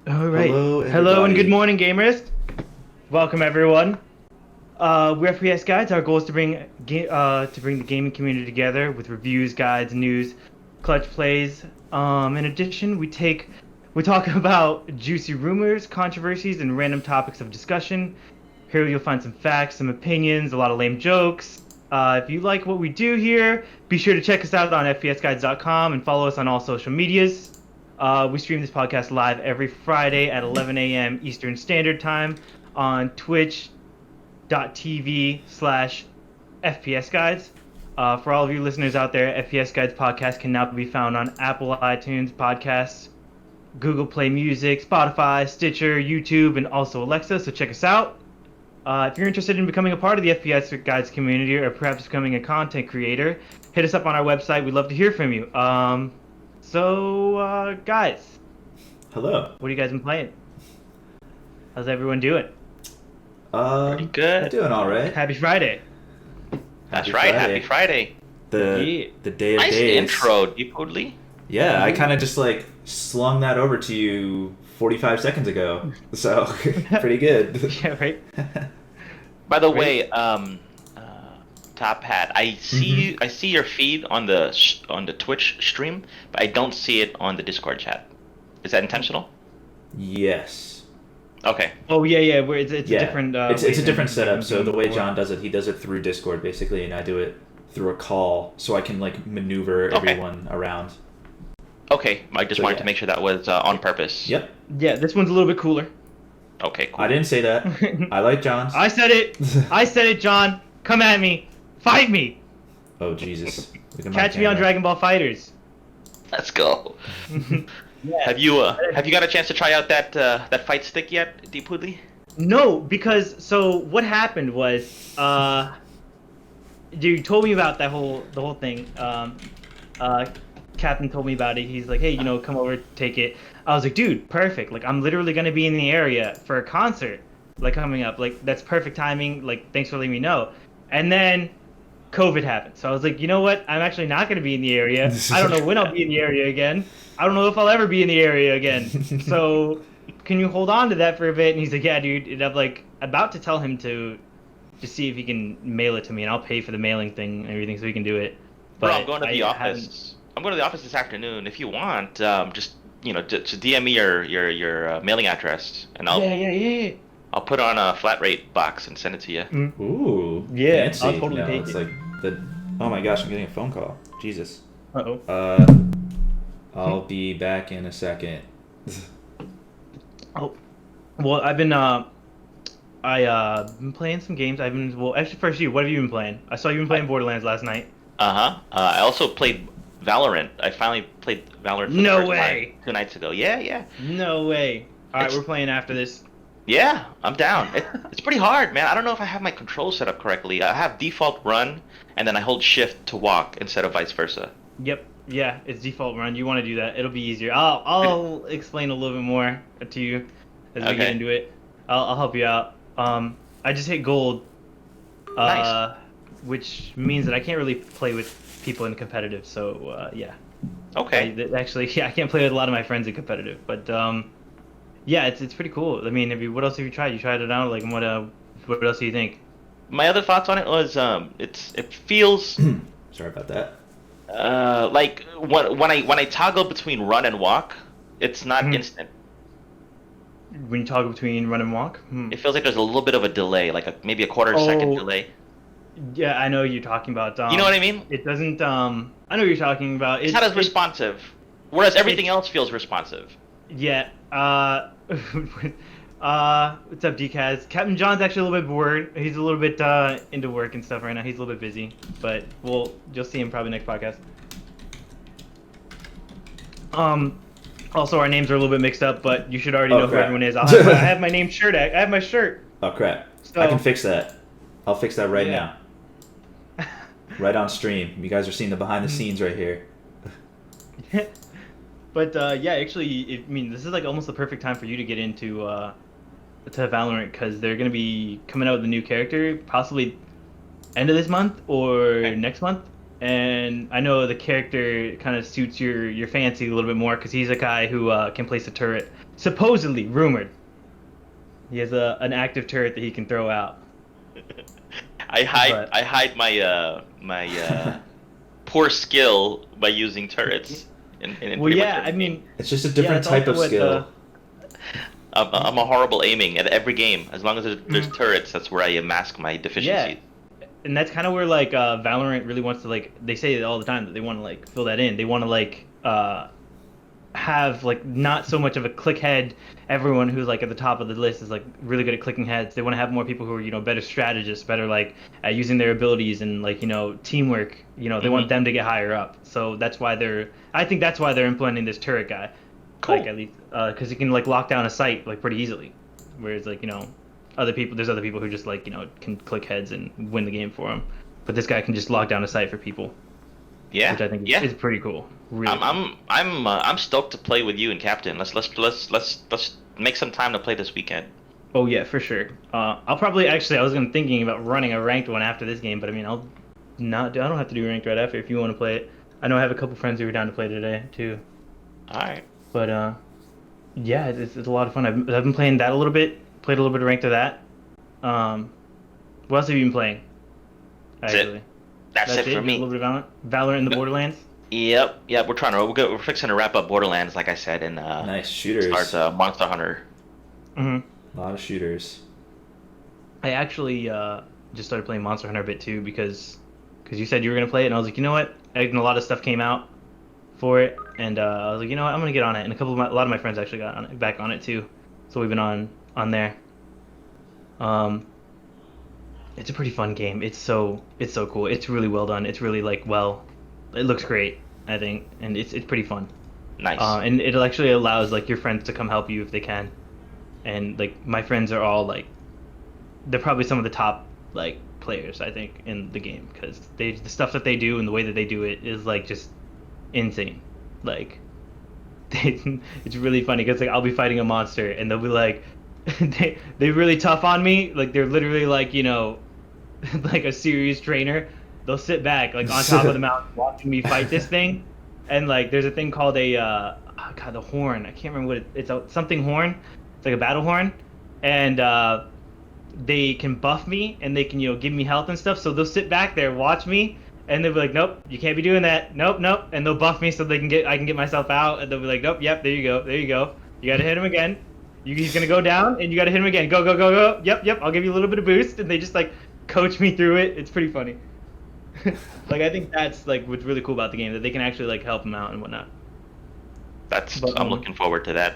All right. Hello, Hello and good everybody. morning, gamers. Welcome everyone. We're FPS Guides. Our goal is to bring the gaming community together with reviews, guides, news, clutch plays. In addition, we talk about juicy rumors, controversies, and random topics of discussion. Here you'll find some facts, some opinions, a lot of lame jokes. If you like what we do here, be sure to check us out on FPSGuides.com and follow us on all social medias. We stream this podcast live every Friday at 11 a.m. Eastern Standard Time on twitch.tv/FPS Guides. For all of you listeners out there, FPS Guides podcast can now be found on Apple iTunes Podcasts, Google Play Music, Spotify, Stitcher, YouTube, and also Alexa, so check us out. If you're interested in becoming a part of the FPS Guides community or perhaps becoming a content creator, hit us up on our website. We'd love to hear from you. Guys, Hello. what have you guys been playing? How's everyone doing? Pretty good. Doing all right. Happy Friday. That's Happy right. Friday. Happy Friday. The Yeah. the day of Nice days. intro, Deepwoodly. Yeah, I kind of just like slung that over to you 45 seconds ago. So pretty good. Yeah, right? By the Great. way, Top Hat, I see I see your feed on the Twitch stream, but I don't see it on the Discord chat. Is that intentional? Yes. Okay. Oh, yeah. It's Yeah. a different... It's way a different than setup. So the way before. John does it, he does it through Discord basically, and I do it through a call, so I can like maneuver Okay. everyone around. Okay. I just So, wanted yeah. to make sure that was on purpose. Yep. Yeah, this one's a little bit cooler. Okay. Cool. I didn't say that. I like John's. I said it. I said it, John. Come at me. Fight me. Oh Jesus. Look at my Catch me on camera. Dragon Ball Fighters. Let's go. Yeah. Have you got a chance to try out that fight stick yet, Deepwoodly? No, because so what happened was, you told me about the whole thing. Captain told me about it. He's like, hey, come over, take it. I was like, dude, perfect. Like, I'm literally gonna be in the area for a concert, like coming up. Like, that's perfect timing. Like, thanks for letting me know. And then COVID happened. So I was like, you know what? I'm actually not gonna be in the area. I don't know when I'll be in the area again. I don't know if I'll ever be in the area again. So can you hold on to that for a bit? And he's like, yeah, dude. And I'm like about to tell him to just see if he can mail it to me, and I'll pay for the mailing thing and everything so he can do it. Bro, But I'm going to the office. I'm going to the office this afternoon. If you want, just just DM me your mailing address, and Yeah. I'll put on a flat rate box and send it to you. Ooh, Yeah, fancy. I'll totally No, take it's it. like the. Oh my gosh, I'm getting a phone call. Jesus. Uh-oh. I'll be back in a second. Oh, well, I've been been playing some games. Actually, first you, what have you been playing? I saw you been playing Borderlands last night. I also played Valorant. I finally played Valorant for No the first way. time 2 nights ago. Yeah. No way. All right, It's- we're playing after this. Yeah, I'm down. It's pretty hard, man. I don't know if I have my controls set up correctly. I have default run, and then I hold shift to walk instead of vice versa. Yep. Yeah, it's default run. You want to do that? It'll be easier. I'll explain a little bit more to you as we get Okay. into it. I'll help you out. I just hit gold. Nice. Which means that I can't really play with people in competitive. So yeah. Okay. Actually, yeah, I can't play with a lot of my friends in competitive, but yeah, it's pretty cool. I mean, what else have you tried? You tried it out, like, what else do you think? My other thoughts on it was it feels Sorry about that. like when I toggle between run and walk, it's not Mhm. instant. When you toggle between run and walk? It feels like there's a little bit of a delay, like maybe a quarter second Oh. delay. Yeah, I know what you're talking about. You know what I mean? It doesn't. I know what you're talking about. It's not as responsive, whereas everything else feels responsive. Yeah. What's up, DCAS? Captain John's actually a little bit bored. He's a little bit into work and stuff right now. He's a little bit busy, but you'll see him probably next podcast. Also, our names are a little bit mixed up, but you should already Oh, know who crap. everyone is. I have my name shirt. I have my shirt. Oh crap. So, I can fix that. I'll fix that right Yeah. now. Right on stream. You guys are seeing the behind the scenes right here. But yeah, actually, I mean, this is like almost the perfect time for you to get into to Valorant, because they're gonna be coming out with a new character, possibly end of this month or Okay. next month. and I know the character kind of suits your fancy a little bit more because he's a guy who can place a turret. Supposedly, rumored, he has an active turret that he can throw out. But I hide my poor skill by using turrets in well, pretty much yeah, I every game. mean, It's just a yeah, different that's type also of skill. I'm a horrible aiming at every game. As long as there's turrets, that's where I mask my Yeah, deficiencies. and that's kind of where like Valorant really wants to like they say it all the time that they want to like fill that in. They want to like have like not so much of a click head. Everyone who's like at the top of the list is like really good at clicking heads. They want to have more people who are better strategists, better like at using their abilities and like teamwork. They want Hmm. them to get higher up. So that's why they're. I think that's why they're implementing this turret guy, like Cool. at least because he can like lock down a site like pretty easily, whereas like there's other people who just like can click heads and win the game for them, but this guy can just lock down a site for people, Yeah, which I think yeah. is pretty cool. Really cool. I'm stoked to play with you and Captain. Let's make some time to play this weekend. Oh yeah, for sure. I'll probably actually I was gonna thinking about running a ranked one after this game, but I mean I don't have to do ranked right after if you want to play it. I know I have a couple friends who are down to play today too. All right. But yeah, it's a lot of fun. I've been playing that a little bit. Played a little bit of ranked of that. Um, what else have you been playing? That's it. Actually, That's that's it it. for Just a me. little bit of Valorant in the No- Borderlands. Yep. Yep. We're fixing to wrap up Borderlands, like I said, and Nice start shooters. Monster Hunter. Hmm. A lot of shooters. I actually just started playing Monster Hunter a bit too because you said you were gonna play it, and I was like, you know what? And a lot of stuff came out for it, and I was like, you know what? I'm gonna get on it. And a lot of my friends actually got back on it too, so we've been on there. Um, it's a pretty fun game. It's so cool. It's really well done. It's really like it looks great, I think, and it's pretty fun. Nice. And it actually allows like your friends to come help you if they can. And like my friends are all like they're probably some of the top like players I think in the game because the stuff that they do and the way that they do it is like just insane. Like it's really funny because like I'll be fighting a monster and they'll be like they're really tough on me. Like they're literally like like a serious trainer. They'll sit back like on top of the mountain watching me fight this thing, and like there's a thing called a oh God, the horn. I can't remember it's a something horn. It's like a battle horn, and they can buff me and they can give me health and stuff. So they'll sit back there, watch me, and they'll be like, nope, you can't be doing that. Nope, nope, and they'll buff me so I can get myself out, and they'll be like, nope, yep, there you go, there you go. You gotta hit him again. He's gonna go down, and you gotta hit him again. Go, go, go, go. Yep, yep. I'll give you a little bit of boost, and they just like coach me through it. It's pretty funny. Like I think that's like what's really cool about the game that they can actually like help him out and whatnot. But I'm looking forward to that.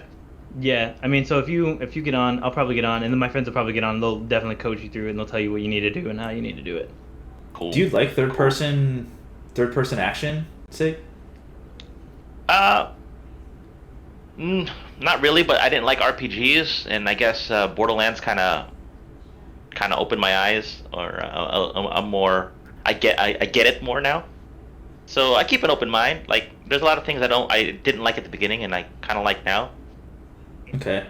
yeah, I mean, so if you get on, I'll probably get on, and then my friends will probably get on. They'll definitely coach you through it, and they'll tell you what you need to do and how you need to do it. Cool. Do you like Cool. third person action? Say. Uh, Not really, but I didn't like RPGs, and I guess Borderlands kind of opened my eyes, or I'm more I get it more now. So I keep an open mind. Like there's a lot of things I didn't like at the beginning, and I kind of like now. Okay.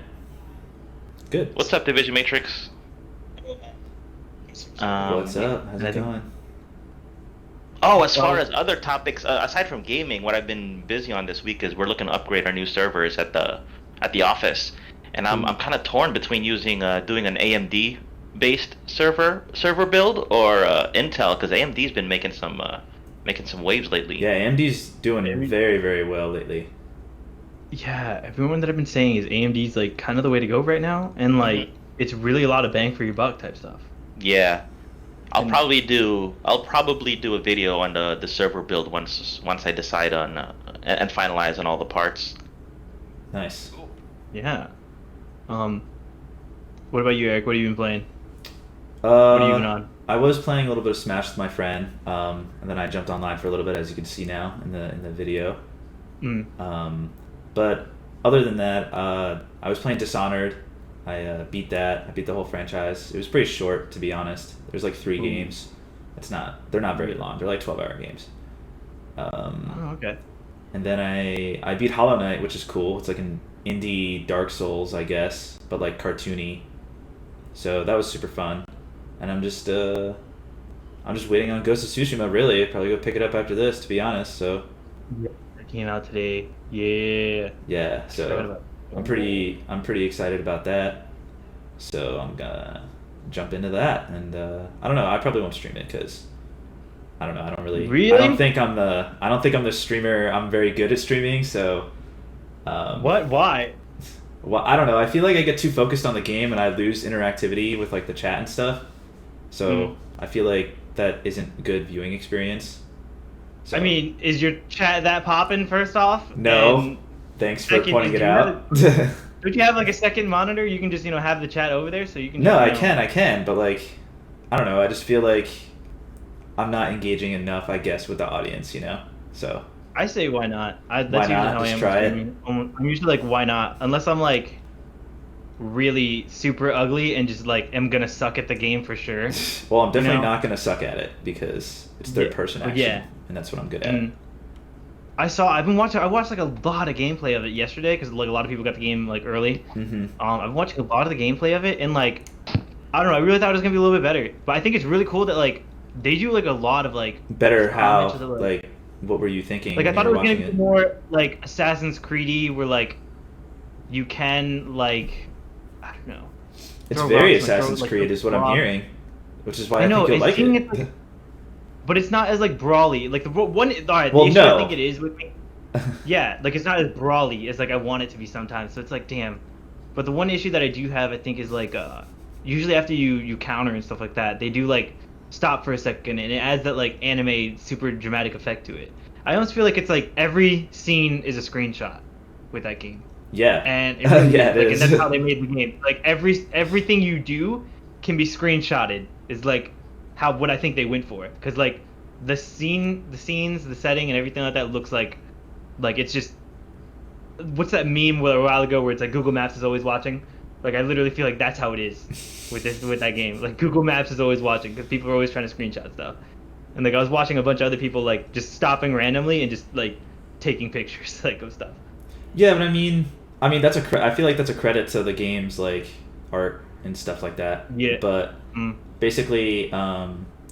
Good. What's up, Division Matrix? What's up? How's I it think- going? Oh, as far Well- as other topics, aside from gaming, what I've been busy on this week is we're looking to upgrade our new servers at the office, and I'm kind of torn between using doing an AMD based server build or Intel because AMD's been making some waves lately. Yeah, AMD's doing Very- very, very well lately. Yeah, everyone that I've been saying is AMD's like kind of the way to go right now, and like it's really a lot of bang for your buck type stuff. Yeah. I'll And- probably do a video on the server build once I decide on and finalize on all the parts. Nice. Yeah. What about you, Eric? What have you been playing? What are you even on? I was playing a little bit of Smash with my friend, and then I jumped online for a little bit, as you can see now in the video. Mm. But other than that, I was playing Dishonored. I beat that. I beat the whole franchise. It was pretty short, to be honest. There's like 3 Ooh. games. They're not very long. They're like 12-hour games. Oh, okay. And then I beat Hollow Knight, which is cool. It's like an indie Dark Souls, I guess, but like cartoony. So that was super fun. And I'm just I'm just waiting on Ghost of Tsushima. Really, probably go pick it up after this. To be honest, so Yeah. It came out today. Yeah. yeah. Forgot So about I'm pretty excited about that. So I'm gonna jump into that, and I don't know. I probably won't stream it because I don't know. I don't really. Really? I don't think I'm the streamer. I'm very good at streaming, so. What? Why? Well, I don't know. I feel like I get too focused on the game and I lose interactivity with like the chat and stuff. So I feel like that isn't a good viewing experience. So, I mean, is your chat that popping? First off, no. And Thanks for second, pointing do it you out. don't you have like a second monitor? You can just have the chat over there, so you can. No, Just, I can, but like, I don't know. I just feel like I'm not engaging enough, I guess, with the audience. So. I say why not? That's Why usually not? how I Just am. try it. Streaming. I'm usually like, why not? Unless I'm like really super ugly and just like am gonna suck at the game for sure. Well, I'm definitely You know? not gonna suck at it because it's third person action, Yeah. and that's what I'm good at. And I watched like a lot of gameplay of it yesterday because like a lot of people got the game like early. Mm-hmm. I've been watching a lot of the gameplay of it and like I don't know. I really thought it was gonna be a little bit better, but I think it's really cool that like they do like a lot of like Better how? homage to the, Like, what were you thinking? like I when thought you it were was gonna watching be more like Assassin's Creedy, where like you can like I don't know. It's throw very rocks and, like, Assassin's throw, Creed, is what I'm rock. hearing, which is why I I know, think you'll like seeing it. it, like, but it's not as like brawly. Like the one, all right, Well, the issue no. I think it is with me. Yeah, like it's not as brawly as like I want it to be sometimes. So it's like, damn. But the one issue that I do have, I think, is like usually after you counter and stuff like that, they do like stop for a second and it adds that like anime super dramatic effect to it. I almost feel like it's like every scene is a screenshot with that game. Yeah. And it really Yeah, is. it Like, is. and that's how they made the game. Like everything you do can be screenshotted. Is like what I think they went for. Because like the scenes, the setting, and everything like that looks like it's just what's that meme a while ago where it's like Google Maps is always watching. Like I literally feel like that's how it is with that game. Like Google Maps is always watching because people are always trying to screenshot stuff. And like I was watching a bunch of other people like just stopping randomly and just like taking pictures like of stuff. Yeah, but I mean I feel like that's a credit to the game's like art and stuff like that. Yeah. But basically, I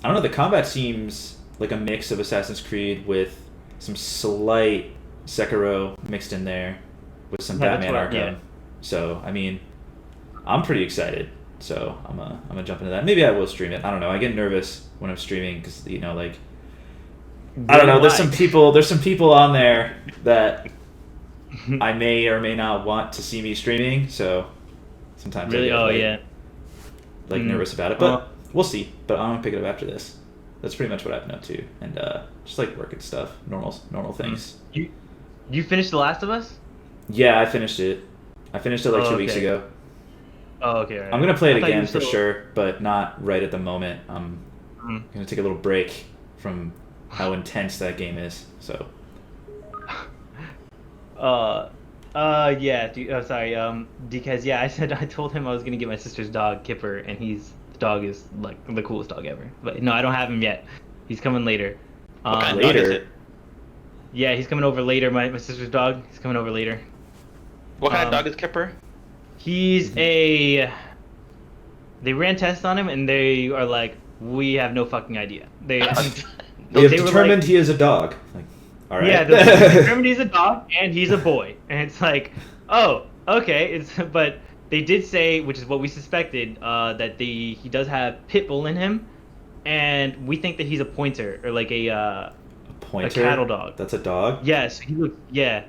don't know. The combat seems like a mix of Assassin's Creed with some slight Sekiro mixed in there with some Yeah, that's Batman what Arkham. yeah. So I mean, I'm pretty excited. So I'm gonna jump into that. Maybe I will stream it. I don't know. I get nervous when I'm streaming because like I don't know. There's some people on there that I may or may not want to see me streaming. So sometimes Really? I get, Yeah. like nervous about it, but we'll see. But I'm gonna pick it up after this. That's pretty much what I've been up to, and just like work and stuff, normal things. You finished The Last of Us? Yeah, I finished it. I finished it like 2 weeks okay. ago. Oh, okay. Right. I'm gonna play I it thought you again were for still- sure, but not right at the moment. I'm gonna take a little break from how intense that game is. So. Yeah. Because yeah, I told him I was gonna get my sister's dog Kipper, and the dog is like the coolest dog ever. But no, I don't have him yet. He's coming later. What kind of dog is it? Yeah, he's coming over later. My sister's dog. He's coming over later. What kind of dog is Kipper? He's They ran tests on him, and they are like, we have no fucking idea. We have they were determined like- he is a dog. Like, all right. Yeah, they determined he's a dog and he's a boy, and it's like, oh, okay. But they did say, which is what we suspected, that he does have pit bull in him, and we think that he's a pointer or like a Pointer? cattle dog. That's a dog? Yes, he looks. Yeah.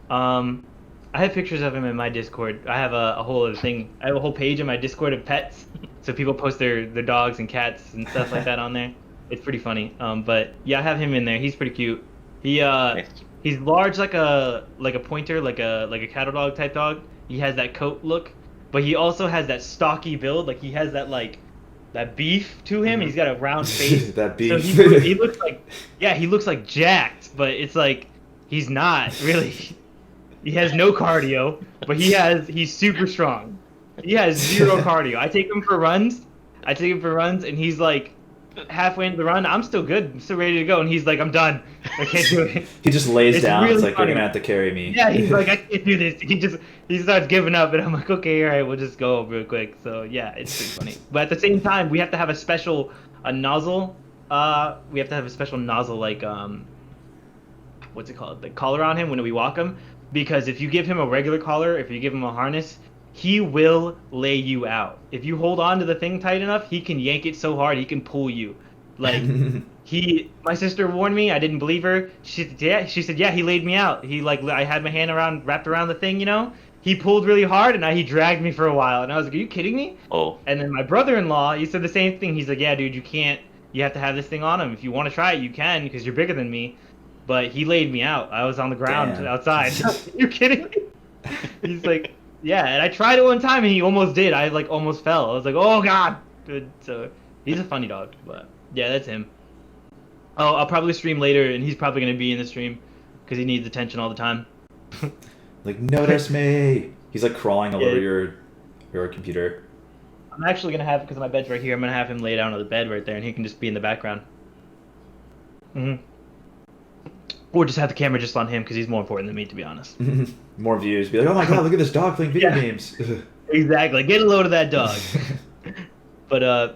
I have pictures of him in my Discord. I have a whole other thing. I have a whole page in my Discord of pets, so people post their dogs and cats and stuff like that on there. It's pretty funny. But yeah, I have him in there. He's pretty cute. He's large like a pointer, like a cattle dog type dog. He has that coat look, but he also has that stocky build. Like he has that beef to him. He's got a round face. That beef. So he looks like he looks like jacked, but it's like he's not really. He has no cardio, but he's super strong. He has zero cardio. I take him for runs, and he's like halfway into the run. I'm still good. I'm still ready to go, and he's like, I'm done. I can't do it. He just lays It's down. really It's like, funny. you're going to have to carry me. Yeah, he's like, I can't do this. He starts giving up, and I'm like, okay, all right, we'll just go real quick. So yeah, it's pretty funny. But at the same time, we have to have a nozzle we have to have a special nozzle like what's it called? The collar on him when we walk him, because if you give him a regular collar, if you give him a harness, he will lay you out. If you hold on to the thing tight enough, he can yank it so hard he can pull you. Like my sister warned me. I didn't believe her. She said, yeah, he laid me out. He like I had my hand wrapped around the thing, you know. He pulled really hard and he dragged me for a while. And I was like, are you kidding me? Oh. And then my brother-in-law, he said the same thing. He's like, yeah, dude, you can't. You have to have this thing on him. If you want to try it, you can because you're bigger than me. But he laid me out. I was on the ground Damn. outside. Are you kidding me? He's like, yeah. And I tried it one time and he almost did. I like almost fell. I was like, oh god. Dude, so he's a funny dog. But yeah, that's him. Oh, I'll probably stream later, and he's probably gonna be in the stream because he needs attention all the time. Like, notice me. He's like crawling all over your computer. I'm actually gonna have, because my bed's right here, I'm gonna have him lay down on the bed right there, and he can just be in the background. Or just have the camera just on him because he's more important than me, to be honest. More views. Be like, oh my god, look at this dog playing video games. Exactly. Get a load of that dog. But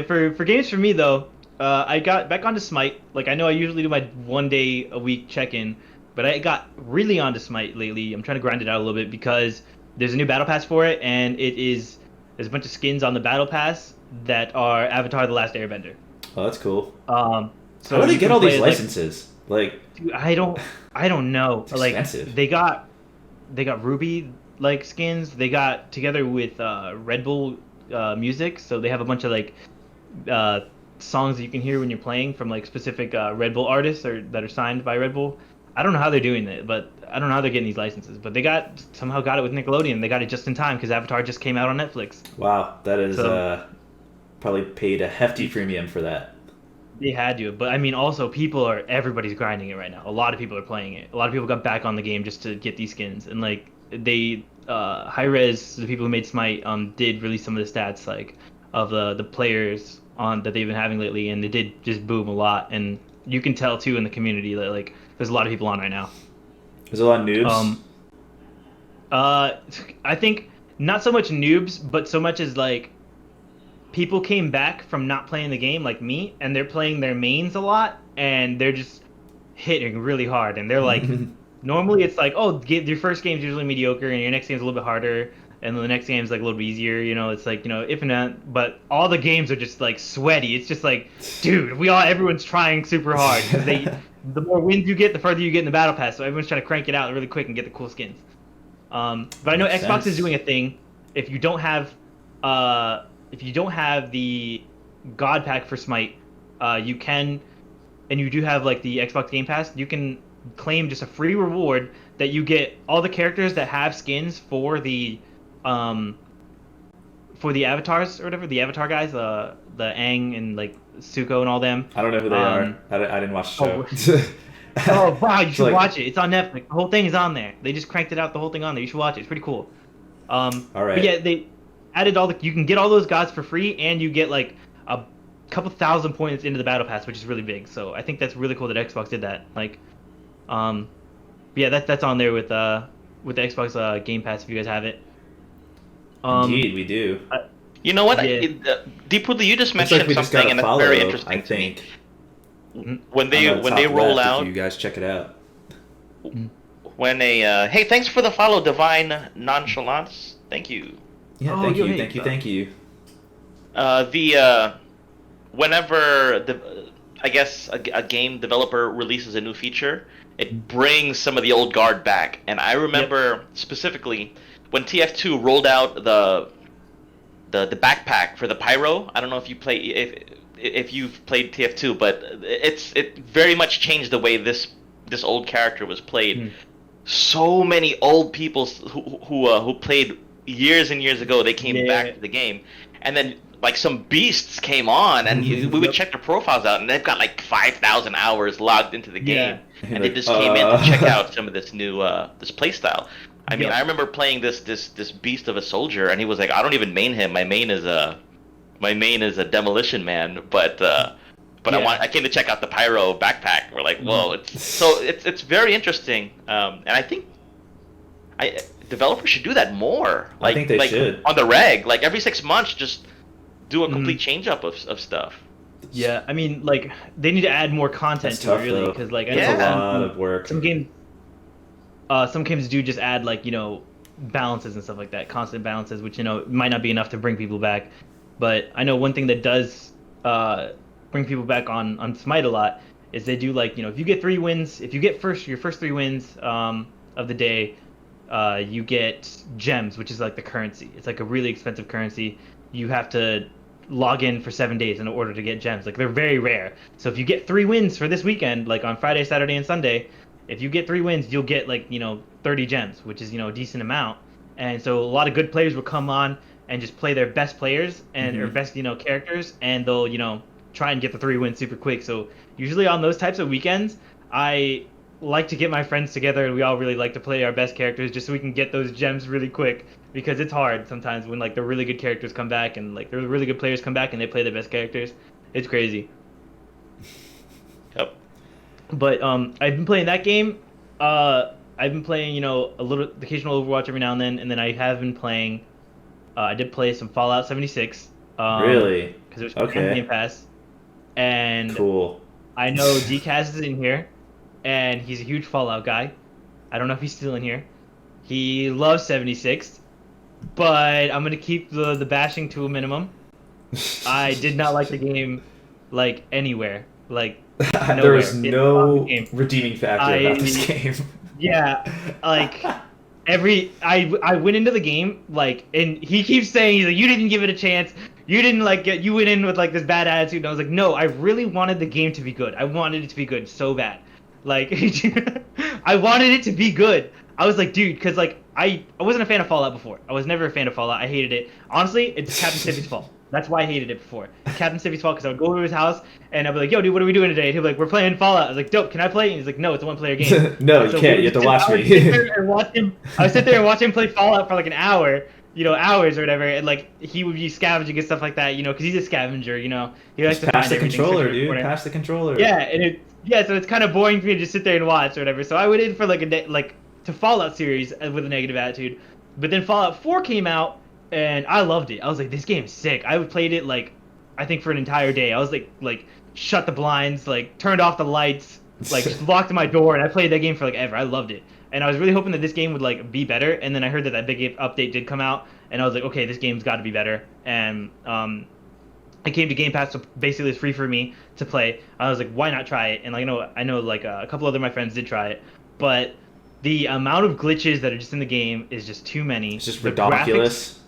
for games for me though, I got back onto Smite. Like I know I usually do my 1 day a week check-in, but I got really onto Smite lately. I'm trying to grind it out a little bit because there's a new battle pass for it, and there's a bunch of skins on the battle pass that are Avatar: The Last Airbender. Oh, that's cool. So how do they you get can all play these it, like, licenses? Like, dude, I don't know. It's like expensive. they got Ruby like skins. They got together with Red Bull music, so they have a bunch of like songs that you can hear when you're playing from like specific Red Bull artists that are signed by Red Bull. I don't know how they're doing it, but I don't know how they're getting these licenses. But they somehow got it with Nickelodeon. They got it just in time because Avatar just came out on Netflix. wow, that is probably paid a hefty premium for that. They had to, but I mean, also everybody's grinding it right now. A lot of people are playing it. A lot of people got back on the game just to get these skins, and like High Res, the people who made Smite, did release some of the stats like of the players on that they've been having lately, and they did just boom a lot, and you can tell too in the community that like there's a lot of people on right now. There's a lot of noobs. I think not so much noobs, but so much as like people came back from not playing the game like me, and they're playing their mains a lot, and they're just hitting really hard, and they're like, normally it's like, oh, your first game's usually mediocre, and your next game's a little bit harder, and then the next game's like a little bit easier, you know, it's like, you know, if not, but all the games are just like sweaty. It's just like, dude, everyone's trying super hard, because the more wins you get, the further you get in the battle pass, so everyone's trying to crank it out really quick and get the cool skins. But I know Makes Xbox sense. is doing a thing. If you don't have the God Pack for Smite, you can, and you do have like the Xbox Game Pass, you can claim just a free reward that you get all the characters that have skins for the avatars or whatever, the Avatar guys, the Aang and like Zuko and all them. I don't know who they are. I didn't watch the show. Oh wow, you should Like- watch it. It's on Netflix. The whole thing is on there. They just cranked it out, the whole thing on there. You should watch it. It's pretty cool. All right. But yeah, they added you can get all those gods for free, and you get like a couple thousand points into the battle pass, which is really big. So I think that's really cool that Xbox did that. Like, yeah, that's on there with the Xbox Game Pass if you guys have it. Indeed, we do. You know what? Yeah. Deepwoodly, you just Looks like mentioned we just something, got a and that's follow, very interesting I to me. think. When they On the top roll left, out, if you guys check it out. when hey, thanks for the follow, Divine Nonchalance. Thank you. Yeah, Oh, thank you, hey, thank you. Whenever I guess a game developer releases a new feature, it brings some of the old guard back. And I remember specifically when TF2 rolled out the backpack for the pyro. I don't know if you if you've played TF2, but it very much changed the way this old character was played. So many old people who played years and years ago, they came back to the game, and then like some beasts came on, and we would check their profiles out, and they've got like 5,000 hours logged into the game, and they just came in to check out some of this new this playstyle. I mean, I remember playing this beast of a soldier, and he was like, I don't even main him. My main is a demolition man, but I came to check out the pyro backpack. We're like, whoa! It's very interesting, and I think developers should do that more. I think they should. On the reg, like every 6 months, just do a complete change up of stuff. Yeah, I mean, like they need to add more content That's to tough it, really, though. because like I That's know a lot of work. some games do just add like balances and stuff like that, constant balances, which might not be enough to bring people back. But I know one thing that does uh, bring people back on Smite a lot is they do like if you get 3 wins, if you get your first 3 wins of the day, you get gems, which is like the currency. It's like a really expensive currency. You have to log in for 7 days in order to get gems. Like they're very rare. So if you get 3 wins for this weekend, like on Friday, Saturday, and Sunday, if you get 3 wins, you'll get like 30 gems, which is a decent amount. And so a lot of good players will come on and just play their best players and or best characters, and they'll try and get the 3 wins super quick. So usually on those types of weekends, I like to get my friends together and we all really like to play our best characters just so we can get those gems really quick, because it's hard sometimes when like the really good characters come back and like the really good players come back and they play their best characters. It's crazy. Yep. But I've been playing that game. I've been playing a little occasional Overwatch every now and then I have been playing. I did play some Fallout 76. Really? Because it was on Okay. Game Pass, and Cool. I know DCAS is in here, and he's a huge Fallout guy. I don't know if he's still in here. He loves 76, but I'm gonna keep the bashing to a minimum. I did not like the game, like anywhere, like There nowhere. was It's no not the game. redeeming factor about this game. Yeah, like I went into the game like, and he keeps saying he's like, you didn't give it a chance. You didn't you went in with like this bad attitude. And I was like, no, I really wanted the game to be good. I wanted it to be good so bad. Like I wanted it to be good. I was like, dude, because like I wasn't a fan of Fallout before. I was never a fan of Fallout. I hated it. Honestly, it's Captain Stiffy's fault. That's why I hated it before. Captain Stiffy's fault, because I would go to his house and I'd be like, yo, dude, what are we doing today? And he'd be like, we're playing Fallout. I was like, dope, can I play? And he's like, no, it's a one-player game. No, And you so can't. we You have to would watch I would me. sit there and watch him. I would sit there and watch him play Fallout for like an hour, hours or whatever, and like he would be scavenging and stuff like that, because he's a scavenger, he likes to Pass find the everything controller, sitting in the dude. corner. Pass the controller. Yeah, so it's kind of boring for me to just sit there and watch or whatever. So I went in for like a day, like to Fallout series with a negative attitude, but then Fallout 4 came out and I loved it. I was like, this game's sick. I played it like I think for an entire day. I was like shut the blinds, like turned off the lights, like just locked my door, and I played that game for like ever. I loved it. And I was really hoping that this game would like be better, and then I heard that big update did come out, and I was like, okay, this game's got to be better. And it came to Game Pass, so basically it's free for me to play. I was like, why not try it? And like I know like a couple other my friends did try it, but the amount of glitches that are just in the game is just too many. It's just The ridiculous.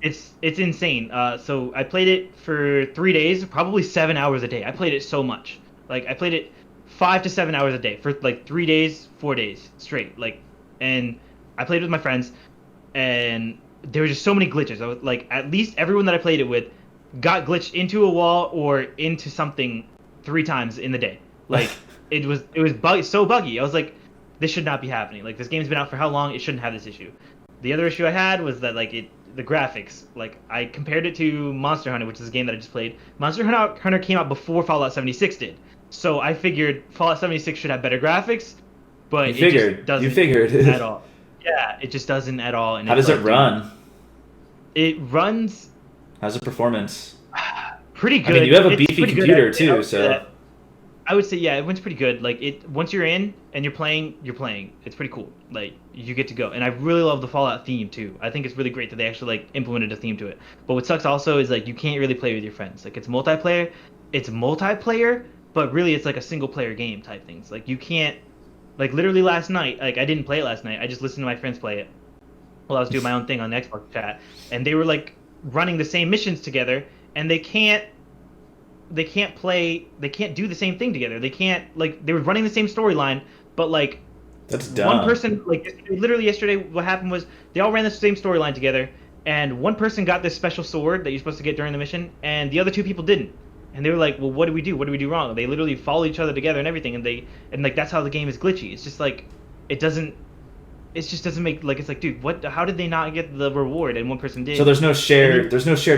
graphics, it's insane. So I played it for 3 days, probably 7 hours a day. I played it so much. Like I played it 5 to 7 hours a day for like 3 days, 4 days straight. Like, and I played with my friends, and there were just so many glitches. I was like, at least everyone that I played it with got glitched into a wall or into something 3 times in the day. Like it was so buggy. I was like, this should not be happening. Like this game's been out for how long? It shouldn't have this issue. The other issue I had was that like the graphics. Like I compared it to Monster Hunter, which is a game that I just played. Monster Hunter came out before Fallout 76 did. So I figured Fallout 76 should have better graphics, but it just doesn't You figured. at all. Yeah, it just doesn't at all. And How does it run? It runs How's the performance? pretty good. I mean, you have a It's beefy pretty good, computer actually. too, so. I would say yeah, it runs pretty good. Like it once you're in and you're playing. It's pretty cool. Like you get to go. And I really love the Fallout theme too. I think it's really great that they actually like implemented a theme to it. But what sucks also is like you can't really play with your friends. Like it's multiplayer, but really it's like a single player game type things. Like you can't, like literally last night, like I didn't play it last night. I just listened to my friends play it while I was doing my own thing on the Xbox chat, and they were like running the same missions together, and they can't do the same thing together. They can't, like, they were running the same storyline, but like That's dumb. one person, like literally yesterday what happened was they all ran the same storyline together, and one person got this special sword that you're supposed to get during the mission, and the other 2 people didn't. And they were like, well, what do we do? What do we do wrong? They literally follow each other together and everything, and like that's how the game is glitchy. It's just like it just doesn't make, like, it's like, dude, what? How did they not get the reward and one person did? So there's no shared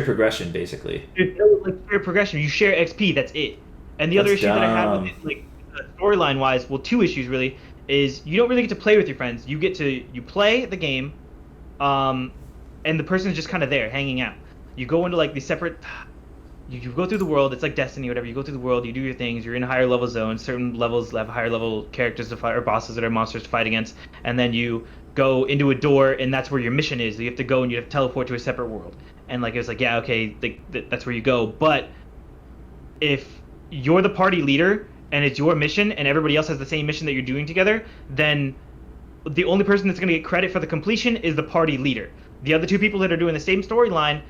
progression basically. There's no like shared progression. You share XP. That's it. And the other That's issue that I had dumb. with it, like storyline wise, well, 2 issues really, is you don't really get to play with your friends. You play the game, and the person's just kind of there hanging out. You go into like these separate. you go through the world. It's like Destiny or whatever. You go through the world, you do your things. You're in higher level zones. Certain levels have higher level characters to fight or bosses that are monsters to fight against. And then you go into a door, and that's where your mission is. You have to go and you have to teleport to a separate world. And like it was like, yeah, okay, that's where you go. But if you're the party leader and it's your mission and everybody else has the same mission that you're doing together, then the only person that's going to get credit for the completion is the party leader. The other two people that are doing the same storyline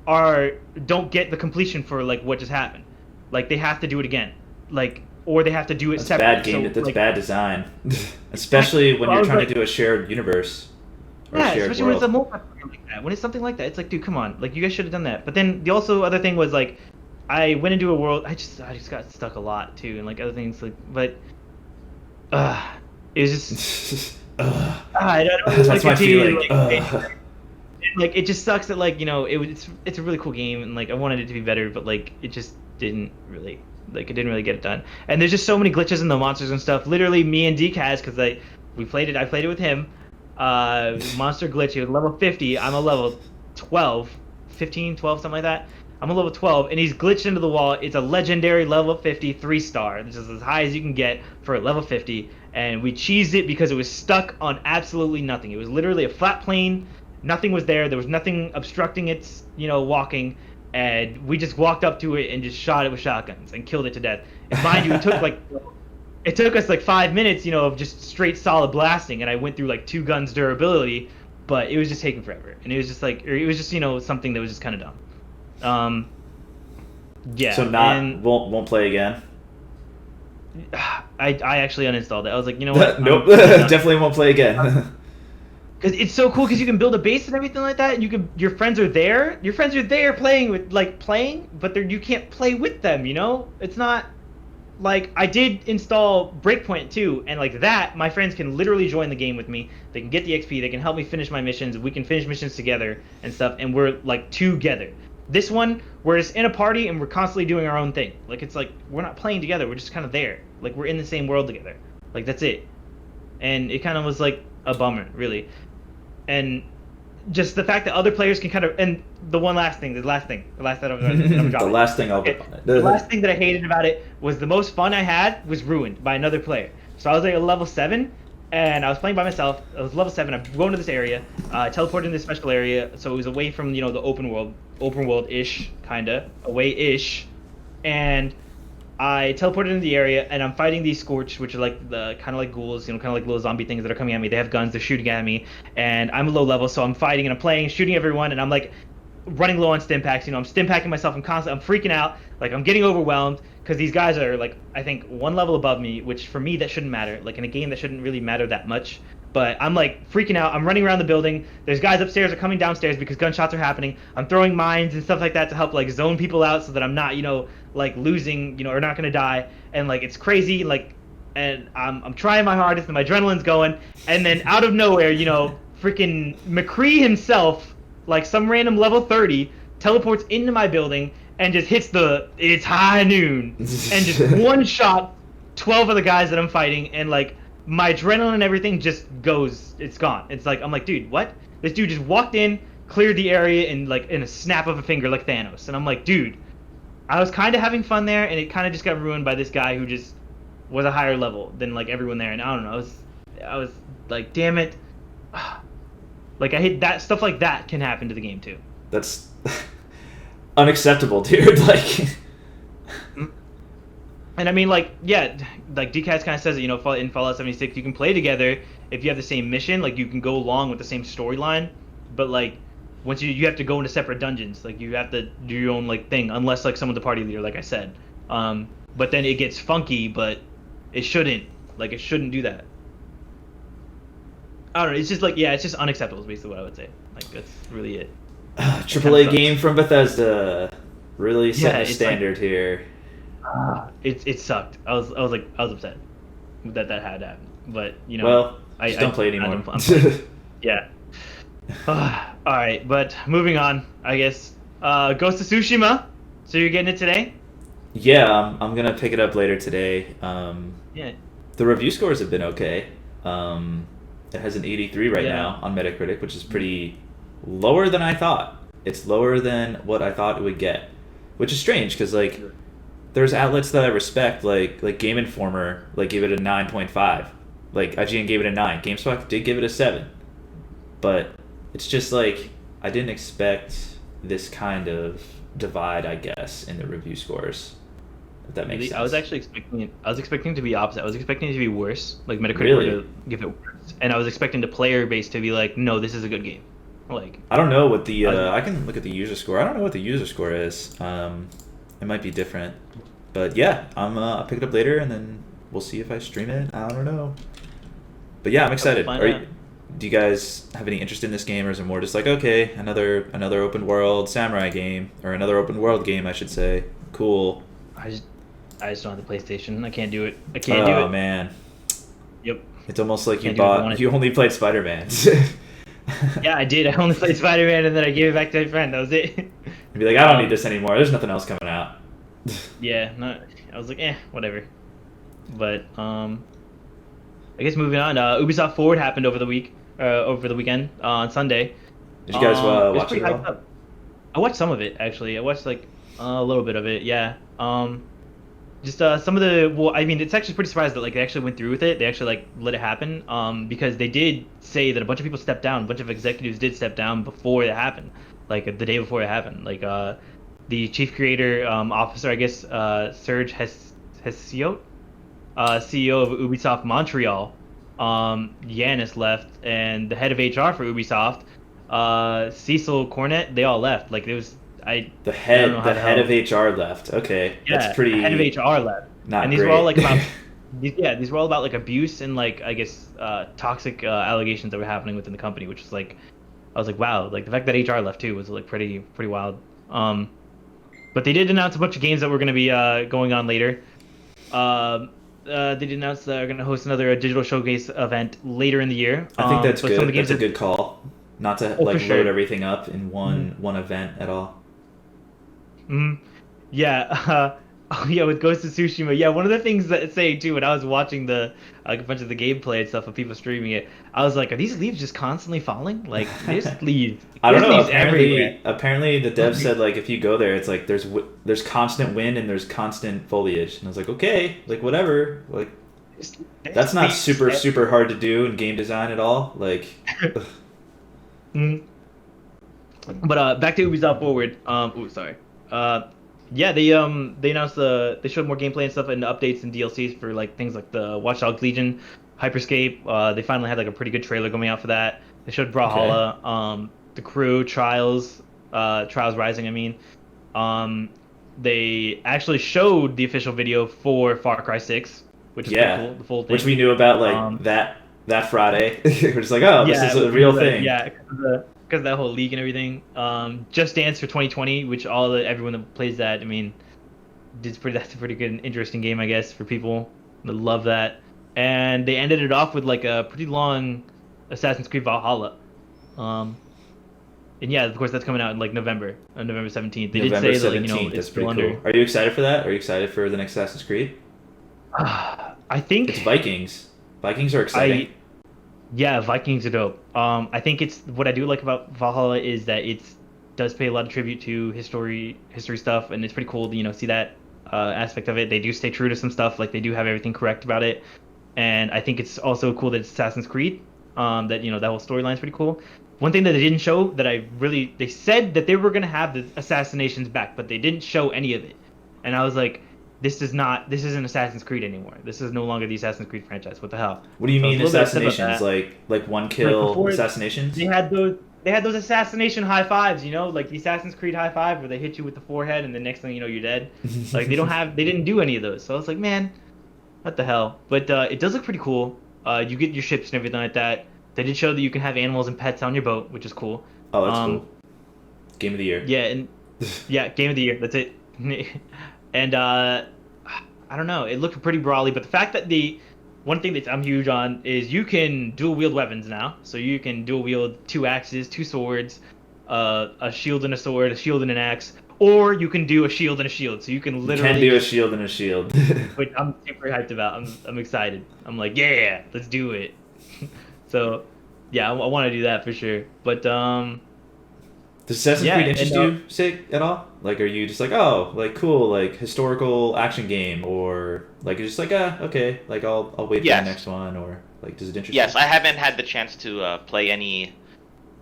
don't get the completion for like what just happened. Like they have to do it again. Like or they have to do it That's separately. bad game. So, That's like, bad design, especially when you're trying like, to do a shared universe or yeah, a shared especially when it's a world. multiplayer like that. When it's something like that, it's like, dude, come on. Like you guys should have done that. But then the also other thing was like I went into a world. I just got stuck a lot too, and like other things like. But it was just. I don't know. That's my feeling. Like it just sucks that like it's a really cool game and like I wanted it to be better, but like it just didn't really it didn't really get it done. And there's just so many glitches in the monsters and stuff. Literally, me and Decaz, because I played it with him. Monster glitch. He was level 50. I'm a level 12, 15, 12, something like that. I'm a level 12, and he's glitched into the wall. It's a legendary level 50 3-star. This is as high as you can get for a level 50. And we cheesed it because it was stuck on absolutely nothing. It was literally a flat plane. Nothing was there. There was nothing obstructing its, walking. And we just walked up to it and just shot it with shotguns and killed it to death. And mind you, it took us like 5 minutes, of just straight solid blasting. And I went through like 2 guns durability, but it was just taking forever. And it was just something that was just kind of dumb. Yeah. So won't play again. I actually uninstalled it. I was like, you know what? Nope, definitely won't play again. Because it's so cool because you can build a base and everything like that, and your friends are there. Your friends are there playing, but you can't play with them. It's not like I did install Breakpoint too, and like that, my friends can literally join the game with me. They can get the XP. They can help me finish my missions. We can finish missions together and stuff, and we're like together. This one, we're just in a party and we're constantly doing our own thing. Like it's like we're not playing together. We're just kind of there. Like we're in the same world together. Like that's it. And it kind of was like a bummer, really. And just the fact that other players can kind of, and the last thing that I'm dropping. The last thing I'll get on it. The last thing that I hated about it was the most fun I had was ruined by another player. So I was like a level 7, and I was playing by myself. I was level 7. I'm going to this area. I teleported in this special area, so it was away from the open world-ish, kinda away-ish, and I teleported into the area, and I'm fighting these Scorch, which are like the kind of like ghouls, kind of like little zombie things that are coming at me. They have guns, they're shooting at me, and I'm a low level, so I'm fighting and I'm playing, shooting everyone, and I'm like running low on stim packs. I'm stim packing myself. I'm freaking out, like I'm getting overwhelmed because these guys are like I think 1 level above me, which for me that shouldn't matter. Like in a game that shouldn't really matter that much. But I'm like freaking out. I'm running around the building. There's guys upstairs are coming downstairs because gunshots are happening. I'm throwing mines and stuff like that to help like zone people out so that I'm not like losing or not gonna die. And like it's crazy and I'm trying my hardest and my adrenaline's going. And then out of nowhere, freaking McCree himself, like some random level 30, teleports into my building and just hits it's high noon and just one shot 12 of the guys that I'm fighting, and like my adrenaline and everything just goes. It's gone. It's like I'm like, dude, what? This dude just walked in, cleared the area in a snap of a finger like Thanos, and I'm like, dude, I was kind of having fun there, and it kind of just got ruined by this guy who just was a higher level than like everyone there, and I don't know. I was like, damn it. Like I hate that stuff like that can happen to the game too. That's unacceptable, dude. Like. And I mean, like, yeah, like DCAS kind of says it, in Fallout 76, you can play together if you have the same mission, like you can go along with the same storyline, but like once you have to go into separate dungeons, like you have to do your own like thing, unless like someone's the party leader, like I said. But then it gets funky, but it shouldn't do that. I don't know. It's just like, yeah, it's just unacceptable is basically what I would say. Like that's really it. AAA game from Bethesda, really setting a standard here. It sucked. I was upset that had happened. But well, I don't play anymore. Yeah. All right, but moving on, I guess. Ghost of Tsushima. So you're getting it today? Yeah, I'm gonna pick it up later today. Yeah. The review scores have been okay. It has an 83 right now on Metacritic, which is pretty lower than I thought. It's lower than what I thought it would get. which is strange because like there's outlets that I respect, like Game Informer, like gave it a 9.5, like IGN gave it a 9, GameSpot did give it a 7, but it's just like I didn't expect this kind of divide, I guess, in the review scores. If that makes sense. I was actually expecting it to be opposite. I was expecting it to be worse, like Metacritic Really? were to give it worse, and I was expecting the player base to be like, no, this is a good game. Like, I don't know what the I can look at the user score. I don't know what the user score is. It might be different, but yeah, I'll pick it up later and then we'll see if I stream it. I don't know, but yeah, I'm excited. Do you guys have any interest in this game, or is it more just like, okay, another open world samurai game, or another open world game, I should say? Cool. I just don't have the PlayStation. I can't do it. I can't do it. Oh man. Yep. It's almost like you Can't do it. you only played Spider-Man. Yeah, I did. I only played Spider-Man and then I gave it back to my friend. That was it. You'd be like, I don't need this anymore. There's nothing else coming out. Yeah, I was like, whatever. But I guess moving on. Ubisoft Forward happened over the weekend on Sunday. Did you guys was watch it pretty at all? hyped up. I watched some of it actually. I watched like a little bit of it. Yeah. Just some of the it's actually pretty surprised that like they actually went through with it. They actually like let it happen. Because they did say that a bunch of people stepped down. A bunch of executives did step down before it happened, like the day before it happened. Like the chief creator officer, I guess, Serge Hesiot, CEO of Ubisoft Montreal, Yanis left, and the head of HR for Ubisoft, Cecil Cornet, they all left. Like it was. The head of HR left. Okay, yeah, that's pretty. The head of HR left. Not and these great. were all like about. These were all about like abuse and like I guess toxic allegations that were happening within the company, which is like, I was like, wow, like the fact that HR left too was like pretty wild. But they did announce a bunch of games that were going to be going on later. They did announce that they're going to host another digital showcase event later in the year. I think that's but good. Some of the games That's a good call. Not to for load sure. everything up in one event at all. Yeah. Yeah, with Ghost of Tsushima. Yeah, one of the things that say too when I was watching the like a bunch of the gameplay and stuff of people streaming it, I was like, are these leaves just constantly falling? Like there's leaves. I don't There's know. leaves everywhere. Apparently, the dev said like if you go there, it's like there's constant wind and there's constant foliage, and I was like, okay, like whatever, like that's not super hard to do in game design at all. Like, But back to Ubisoft Forward. Sorry. Yeah, they announced they showed more gameplay and stuff and updates and DLCs for like things like the Watch Dogs Legion, Hyperscape. They finally had like a pretty good trailer coming out for that. They showed Brawlhalla, The Crew, Trials Rising. I mean, they actually showed the official video for Far Cry 6, which is pretty cool. The full thing, which we knew about like that Friday. We're just like, oh, this is a real thing. Yeah, because of that whole leak and everything. Just Dance for 2020, which everyone that plays that, I mean, that's a pretty good, interesting game, I guess, for people that love that. And they ended it off with like a pretty long Assassin's Creed Valhalla. And yeah, of course, that's coming out in like November 17th. They November did say 17th. that like That's pretty cool. Are you excited for that? Are you excited for the next Assassin's Creed? I think it's Vikings. Vikings are exciting. Yeah, Vikings are dope. I think it's what I do like about Valhalla is that it does pay a lot of tribute to history stuff, and it's pretty cool to see that aspect of it. They do stay true to some stuff, like they do have everything correct about it, and I think it's also cool that it's Assassin's Creed. That that whole storyline is pretty cool. One thing that they didn't show they said that they were gonna have the assassinations back, but they didn't show any of it, and I was like, this isn't Assassin's Creed anymore. This is no longer the Assassin's Creed franchise. What the hell? What do you mean I was a little bit upset assassinations? about Like one kill assassinations? They had those assassination high fives, like the Assassin's Creed high five where they hit you with the forehead and the next thing you know you're dead. Like they didn't do any of those. So I was like, man, what the hell? But it does look pretty cool. You get your ships and everything like that. They did show that you can have animals and pets on your boat, which is cool. Oh, that's cool. Game of the year. Yeah, and game of the year. That's it. And I don't know. It looked pretty brawly, but the fact that one thing that I'm huge on is you can dual wield weapons now. So you can dual wield 2 axes, 2 swords, a shield and a sword, a shield and an axe, or you can do a shield and a shield. So you can literally do a shield and a shield. Which I'm super hyped about. I'm excited. I'm like, yeah, let's do it. So, yeah, I want to do that for sure. But Does Assassin's Yeah, Creed interest and, you, Sig, at all? Like, are you just like, oh, like cool, like historical action game, or like you're just like, okay, like I'll wait for the Yes. next one, or like does it interest Yes, you? I haven't had the chance to play any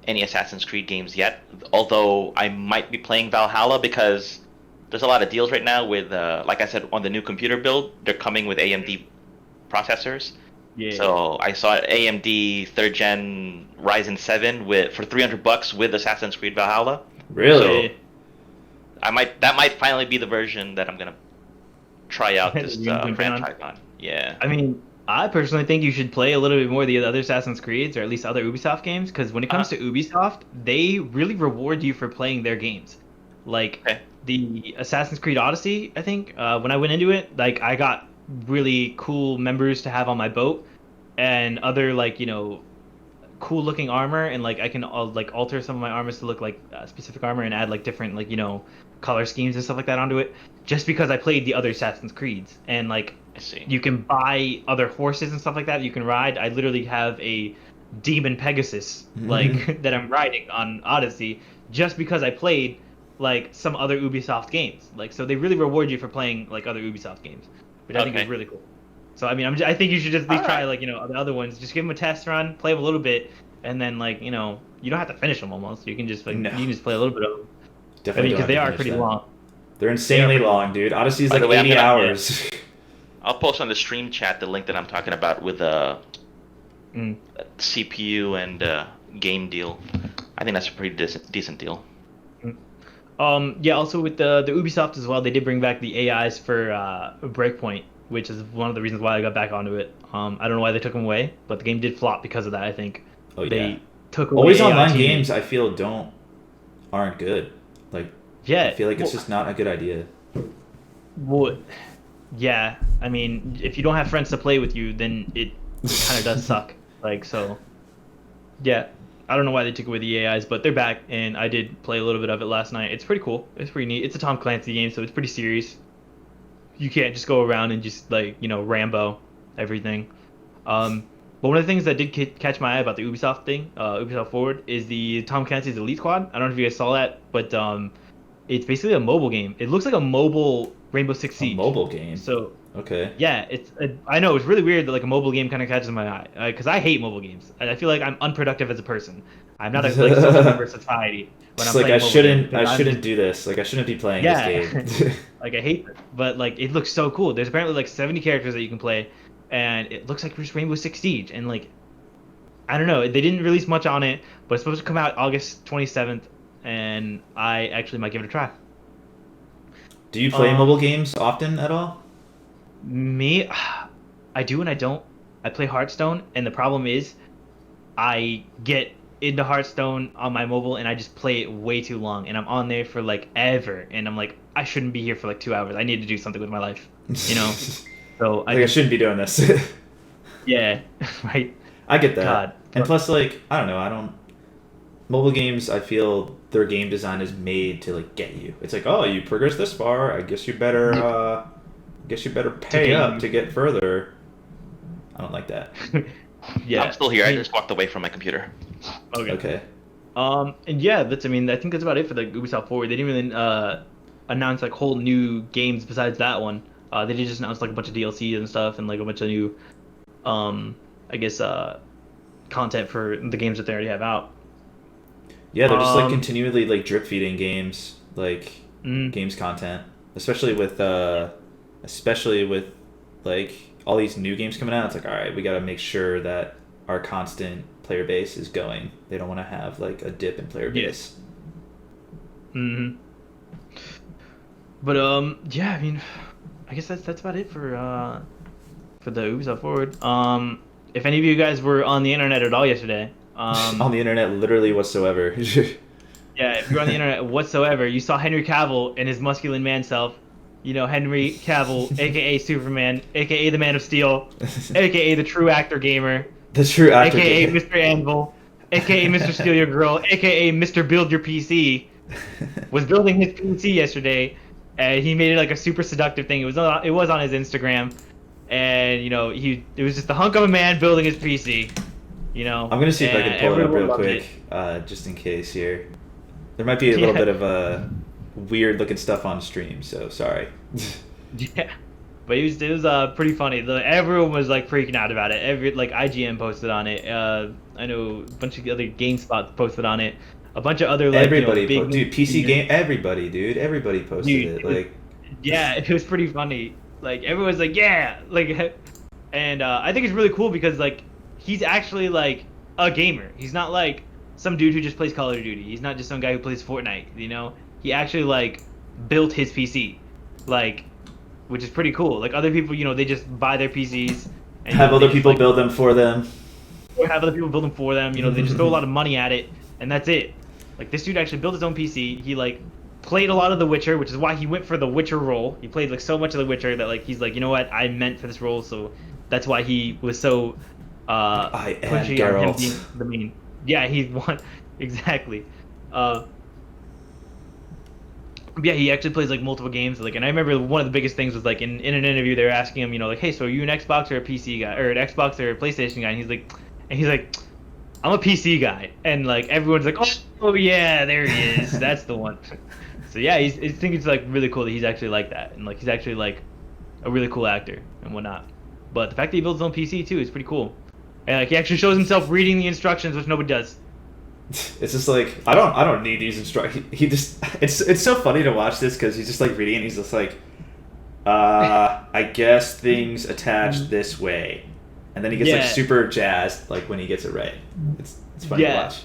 Assassin's Creed games yet. Although I might be playing Valhalla because there's a lot of deals right now with, like I said, on the new computer build, they're coming with AMD processors. yeah. So I saw AMD third gen Ryzen 7 with for $300 with Assassin's Creed Valhalla. Really? So- That might finally be the version that I'm gonna try out this You're gonna jump in on? franchise on. Yeah. I mean, I personally think you should play a little bit more of the other Assassin's Creeds, or at least other Ubisoft games, because when it comes to Ubisoft, they really reward you for playing their games. Like Okay. the Assassin's Creed Odyssey, I think when I went into it, like I got really cool members to have on my boat, and other like cool looking armor, and like I can like alter some of my armors to look like specific armor and add like different like color schemes and stuff like that onto it, just because I played the other Assassin's Creeds. And like I see. you can buy other horses and stuff like that you can ride. I literally have a demon Pegasus like that I'm riding on Odyssey just because I played like some other Ubisoft games. Like so they really reward you for playing like other Ubisoft games, which I think is Okay. really cool. So I mean, I think you should just at least try Alright. like the other ones. Just give them a test run, play them a little bit, and then like you don't have to finish them almost. You can just like No. you can just play a little bit of them. I Definitely mean, don't because they have to are finish pretty them. long. They're insanely pretty long, dude. Odyssey's By like the way, I'm 80 gonna- hours. I'll post on the stream chat the link that I'm talking about with Mm. CPU and game deal. I think that's a pretty decent deal. Yeah. Also with the Ubisoft as well, they did bring back the AIs for Breakpoint, which is one of the reasons why I got back onto it. I don't know why they took them away, but the game did flop because of that. I think Oh yeah. they took away Always AI online teaming. games, I feel aren't good. Like Yeah, I feel like it's well- just not a good idea. Well, yeah. I mean, if you don't have friends to play with you, then it kind of does suck. Like so. Yeah. I don't know why they took away the AIs, but they're back, and I did play a little bit of it last night. It's pretty cool. It's pretty neat. It's a Tom Clancy game, so it's pretty serious. You can't just go around and just like Rambo everything. But one of the things that did catch my eye about the Ubisoft thing, Ubisoft Forward, is the Tom Clancy's Elite Squad. I don't know if you guys saw that, but it's basically a mobile game. It looks like a mobile Rainbow Six A Siege. mobile game. So Okay. yeah, I know it's really weird that like a mobile game kind of catches my eye because I hate mobile games. I feel like I'm unproductive as a person. I'm not a like social member of society when It's I'm like playing I mobile shouldn't games, 'cause I I'm shouldn't just- do this. Like I shouldn't be playing Yeah. this game. like I hate it, but like it looks so cool. There's apparently like 70 characters that you can play, and it looks like just Rainbow Six Siege. And like I don't know, they didn't release much on it, but it's supposed to come out August 27th, and I actually might give it a try. Do you play mobile games often at all? Me, I do and I don't. I play Hearthstone, and the problem is, I get into Hearthstone on my mobile and I just play it way too long, and I'm on there for like ever, and I'm like, I shouldn't be here for like 2 hours. I need to do something with my life, you know. So Like I shouldn't be doing this. yeah, right. I get that. God. And plus, like, I don't know, mobile games, I feel their game design is made to like get you. It's like, oh, you progress this far, I guess you better pay get up you. to get further. I don't like that. Yeah, I'm still here. I I mean, just walked away from my computer. okay. Okay. And yeah, I think that's about it for the Ubisoft Forward. They didn't really announce like whole new games besides that one. They did just announce like a bunch of DLC and stuff, and like a bunch of new, I guess, content for the games that they already have out. Yeah, they're just like Um, continually like drip feeding games, like games content, especially with like all these new games coming out. It's like, all right, we got to make sure that our constant player base is going. They don't want to have like a dip in player base. Mm-hmm. But yeah, I mean, I guess that's about it for the Ubisoft Forward. If any of you guys were on the internet at all yesterday, On the internet, literally whatsoever. yeah, if you're on the internet whatsoever, you saw Henry Cavill and his masculine man self. Henry Cavill, aka Superman, aka the Man of Steel, aka the true actor gamer, The true actor. aka game. Mr. Anvil, aka Mr. Steal Your Girl, aka Mr. Build Your PC, was building his PC yesterday, and he made it like a super seductive thing. It was on his Instagram, and it was just a hunk of a man building his PC. I'm gonna see if I can and pull it up everyone real loved quick, just in case here. There might be a little Yeah. bit of weird looking stuff on stream, so sorry. Yeah, but it was pretty funny. Everyone was like freaking out about it. Like IGN posted on it. I know a bunch of other GameSpot posted on it. A bunch of other like big Dude, PC game, everybody posted dude. it. Like, Yeah, it was pretty funny. Like everyone's like yeah, like, and I think it's really cool because like he's actually like a gamer. He's not like some dude who just plays Call of Duty. He's not just some guy who plays Fortnite. He actually like built his PC, like, which is pretty cool. Like other people, they just buy their PCs and have they other just, people like, build them for them. or have other people build them for them. They just throw a lot of money at it, and that's it. Like this dude actually built his own PC. He like played a lot of The Witcher, which is why he went for the Witcher role. He played like so much of The Witcher that like he's like, you know what, I meant for this role. So that's why he was so I am pushy on him Geralt. being the main. Yeah, he won exactly. Yeah, he actually plays like multiple games. Like, and I remember one of the biggest things was like in an interview they were asking him, like, hey, so are you an Xbox or a PC guy, or an Xbox or a PlayStation guy? And he's like, I'm a PC guy, and like everyone's like, oh yeah, there he is, that's the one. So yeah, I think it's like really cool that he's actually like that, and like he's actually like a really cool actor and whatnot. But the fact that he builds his own PC too is pretty cool, and like he actually shows himself reading the instructions, which nobody does. It's just like I don't need these instructions. He just it's so funny to watch this because he's just like reading and he's just like, I guess things attach this way, and then he gets like super jazzed like when he gets it right. It's funny to watch.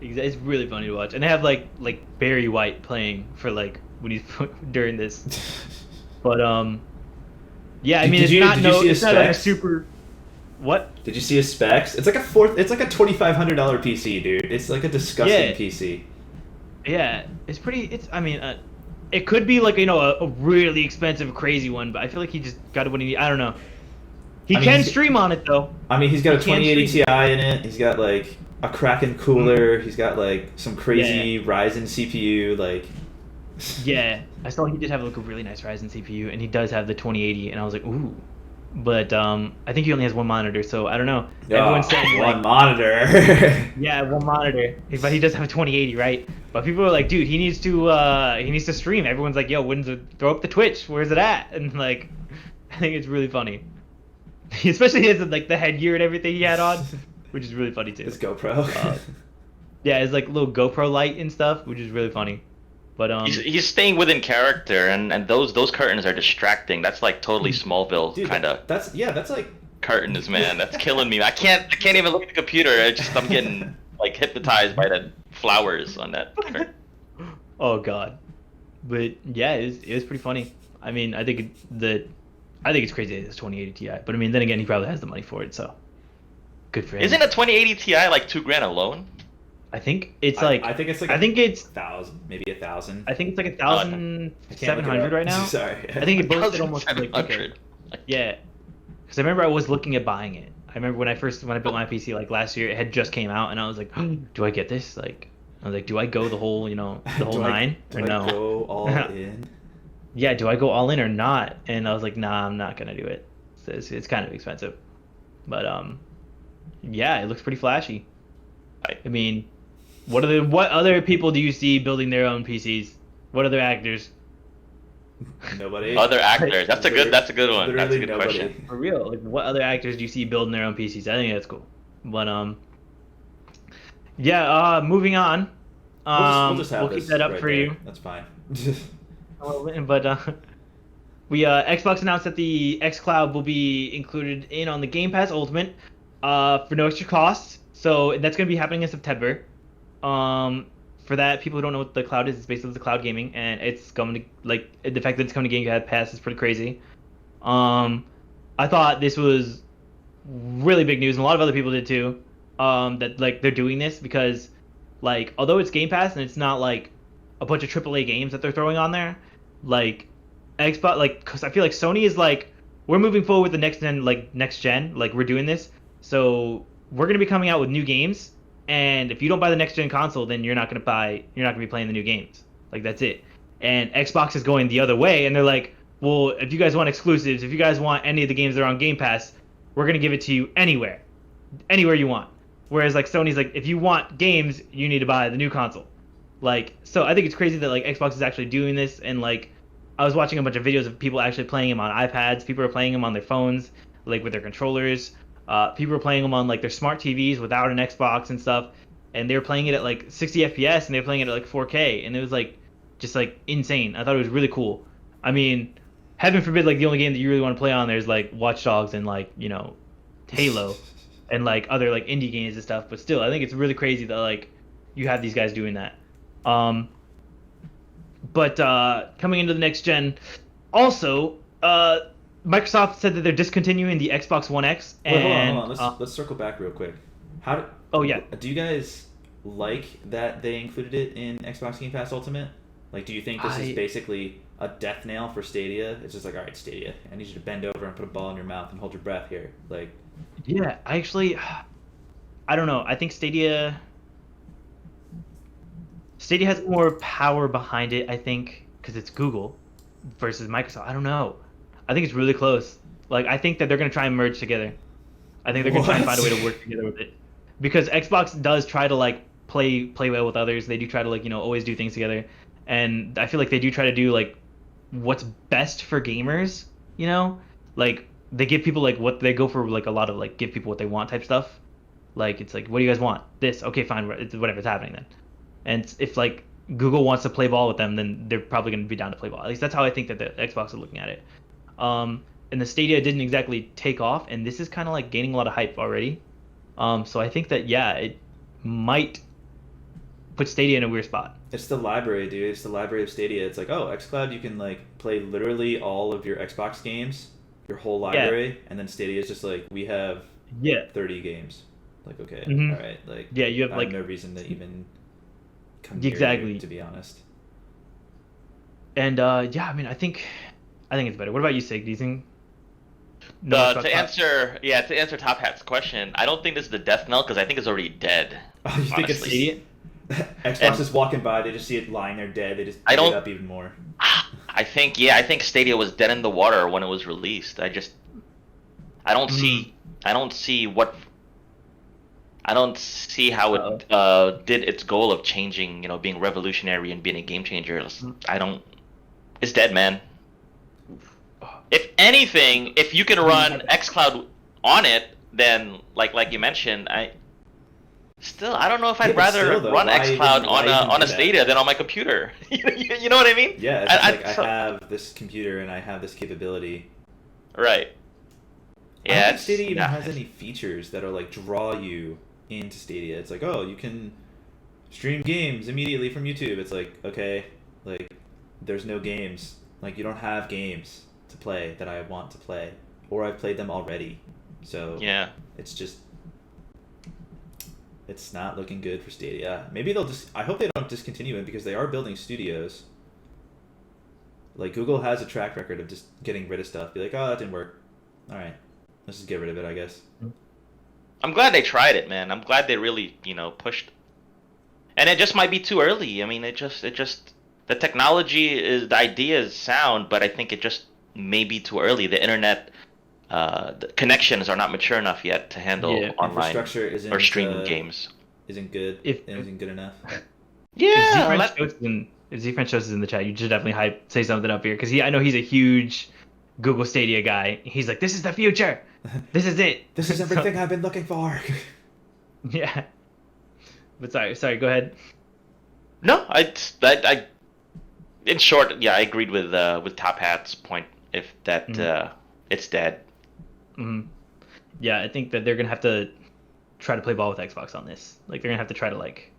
It's really funny to watch, and they have like Barry White playing for like when he's during this. But yeah, I mean Did you see not like a specs? super. What? Did you see his specs? It's like a $2,500 PC, dude. It's like a disgusting PC. Yeah, I mean, it could be like a really expensive, crazy one, but I feel like he just got what he. I don't know. He can stream on it though. I mean, he's got a 2080 Ti in it. He's got like a Kraken cooler. He's got like some crazy Ryzen CPU. Like, yeah, I saw he did have like a really nice Ryzen CPU, and he does have the 2080, and I was like, ooh. But I think he only has one monitor, so I don't know. Everyone's saying one monitor. Yeah, one monitor, but he does have a 2080, right? But people are like, dude, he needs to stream. Everyone's like, yo, throw up the Twitch? Where's it at? And like, I think it's really funny, especially his like the headgear and everything he had on, which is really funny too. His GoPro. Yeah, his like little GoPro light and stuff, which is really funny. But he's staying within character, and those curtains are distracting. That's like totally Smallville kind of. That's like curtains, man. That's killing me. I can't even look at the computer. I'm getting like hypnotized by the flowers on that curtain. Oh god. But yeah, it was pretty funny. I mean, I think it's crazy that it's 2080 Ti. But I mean, then again, he probably has the money for it, so good for him. Isn't a 2080 Ti like $2,000 alone? I think it's like I think it's like 1,000, maybe 1,000. I think it's like 1,700 right now. Sorry. I think it boosted almost like 1,700. Yeah, because I remember I was looking at buying it. I remember when I built my PC like last year, it had just came out, and I was like, do I get this? Like, I was like, do I go the whole the whole nine or no? Do I go all in? Yeah, do I go all in or not? And I was like, nah, I'm not gonna do it. It's kind of expensive, but yeah, it looks pretty flashy. I mean, what other people do you see building their own PCs? What other actors? Nobody. Other actors. That's a good one. That's a good nobody. question. For real, like what other actors do you see building their own PCs? I think that's cool. But yeah. Moving on. We'll just have we'll keep that up right for there. you. That's fine. But Xbox announced that the xCloud will be included in on the Game Pass Ultimate for no extra cost. So that's going to be happening in September. For that, people who don't know what the cloud is, it's basically the cloud gaming, and it's coming to like the fact that it's coming to Game Pass is pretty crazy. I thought this was really big news, and a lot of other people did too. That like they're doing this because like although it's Game Pass and it's not like a bunch of AAA games that they're throwing on there, like Xbox, like because I feel like Sony is like we're moving forward with the next gen, like we're doing this, so we're gonna be coming out with new games. And if you don't buy the next gen console, then you're not gonna be playing the new games. Like that's it. And Xbox is going the other way, and they're like, well, if you guys want exclusives, if you guys want any of the games that are on Game Pass, we're gonna give it to you anywhere you want. Whereas like Sony's like, if you want games, you need to buy the new console. Like, so I think it's crazy that like Xbox is actually doing this, and like I was watching a bunch of videos of people actually playing them on iPads. People are playing them on their phones, like with their controllers. People are playing them on like their smart TVs without an Xbox and stuff, and they were playing it at like 60 FPS, and they were playing it at like 4K, and it was like just like insane. I thought it was really cool. I mean, heaven forbid, like the only game that you really want to play on there is like Watch Dogs and like Halo, and like other like indie games and stuff. But still, I think it's really crazy that like you have these guys doing that. Um, but coming into the next gen, also, Microsoft said that they're discontinuing the Xbox One X. Wait, And hold on. Let's circle back real quick. oh yeah, Do you guys like that they included it in Xbox Game Pass Ultimate? Like, do you think this is basically a death nail for Stadia? It's just like, all right, Stadia, I need you to bend over and put a ball in your mouth and hold your breath here. Like, yeah. I don't know. I think Stadia has more power behind it. I think because it's Google versus Microsoft. I don't know. I think it's really close. Like I think that they're gonna try and merge together. I think they're gonna try and What? find a way to work together with it, because Xbox does try to like play well with others. They do try to like always do things together, and I feel like they do try to do like what's best for gamers. Like they give people like what they go for, like a lot of like give people what they want type stuff. Like it's like, what do you guys want? This, okay, fine, whatever's happening then. And if like Google wants to play ball with them, then they're probably going to be down to play ball. At least that's how I think that the Xbox is looking at it. And the Stadia didn't exactly take off, and this is kind of like gaining a lot of hype already. So I think that yeah, it might put Stadia in a weird spot. it's the library, dude. It's the library of Stadia. It's like, oh, xCloud, you can like play literally all of your Xbox games, your whole library, and then Stadia is just like, we have Yeah. 30 games. Like, okay, Mhm. all right, like, Yeah, you have I like have no reason to even come near Exactly. you, to be honest. and yeah, I mean, I think it's better. What about you, Sig? Do you think no Xbox To Live? answer Top Hat's question, I don't think this is the death knell because I think it's already dead. Oh, you think it's honestly. Xbox And- is walking by, they just see it lying there dead, they just I pick it don't- up even more. I think Stadia was dead in the water when it was released. I don't see how it did its goal of changing, being revolutionary and being a game changer. It's dead, man. If anything, if you can run xCloud on it, then like you mentioned, I don't know if I'd Yeah, but rather still, though, run why xCloud even- why even on do a that? Stadia than on my computer. You know what I mean? Yeah, it's I- just like, I have this computer and I have this capability. Right. I don't Yeah, think Stadia even yeah. has any features that are like draw you into Stadia. It's like, oh, you can stream games immediately from YouTube. It's like, okay, like there's no games. Like you don't have games to play that I want to play, or I've played them already. So Yeah. it's just, it's not looking good for Stadia. Maybe they'll just, I hope they don't discontinue it because they are building studios. Like Google has a track record of just getting rid of stuff. Be like, oh, that didn't work. All right, let's just get rid of it, I guess. I'm glad they tried it, man. I'm glad they really, pushed. And it just might be too early. I mean, it just the the idea is sound, but I think it just may be too early. The internet the connections are not mature enough yet to handle online Infrastructure isn't or streaming games. Isn't good. If- Isn't good enough. Yeah, If Z-French Shows is in the chat, you should definitely say something up here, because I know he's a huge Google Stadia guy. He's like, this is the future. This is it. This is everything I've been looking for. Yeah. But sorry, go ahead. no, I in short, yeah, I agreed with Top Hat's point. If that it's dead. Hmm. Yeah, I think that they're gonna have to try to play ball with Xbox on this. Like they're gonna have to try to like,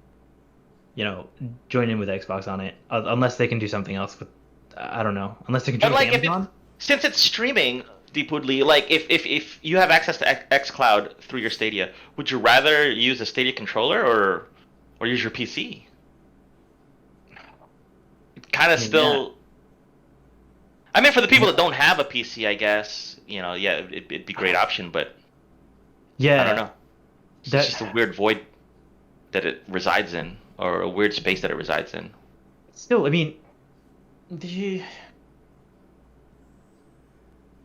join in with Xbox on it, unless they can do something else with. I don't know. Unless they can join But with like, Amazon. since it's streaming, Deepwoodly, like if you have access to xCloud through your Stadia, would you rather use a Stadia controller or use your PC? Kind of still. I mean, for the people that don't have a PC, I guess it'd be a great option, but Yeah. I don't know. It's That- just a weird void that it resides in, or a weird space that it resides in. Still, I mean,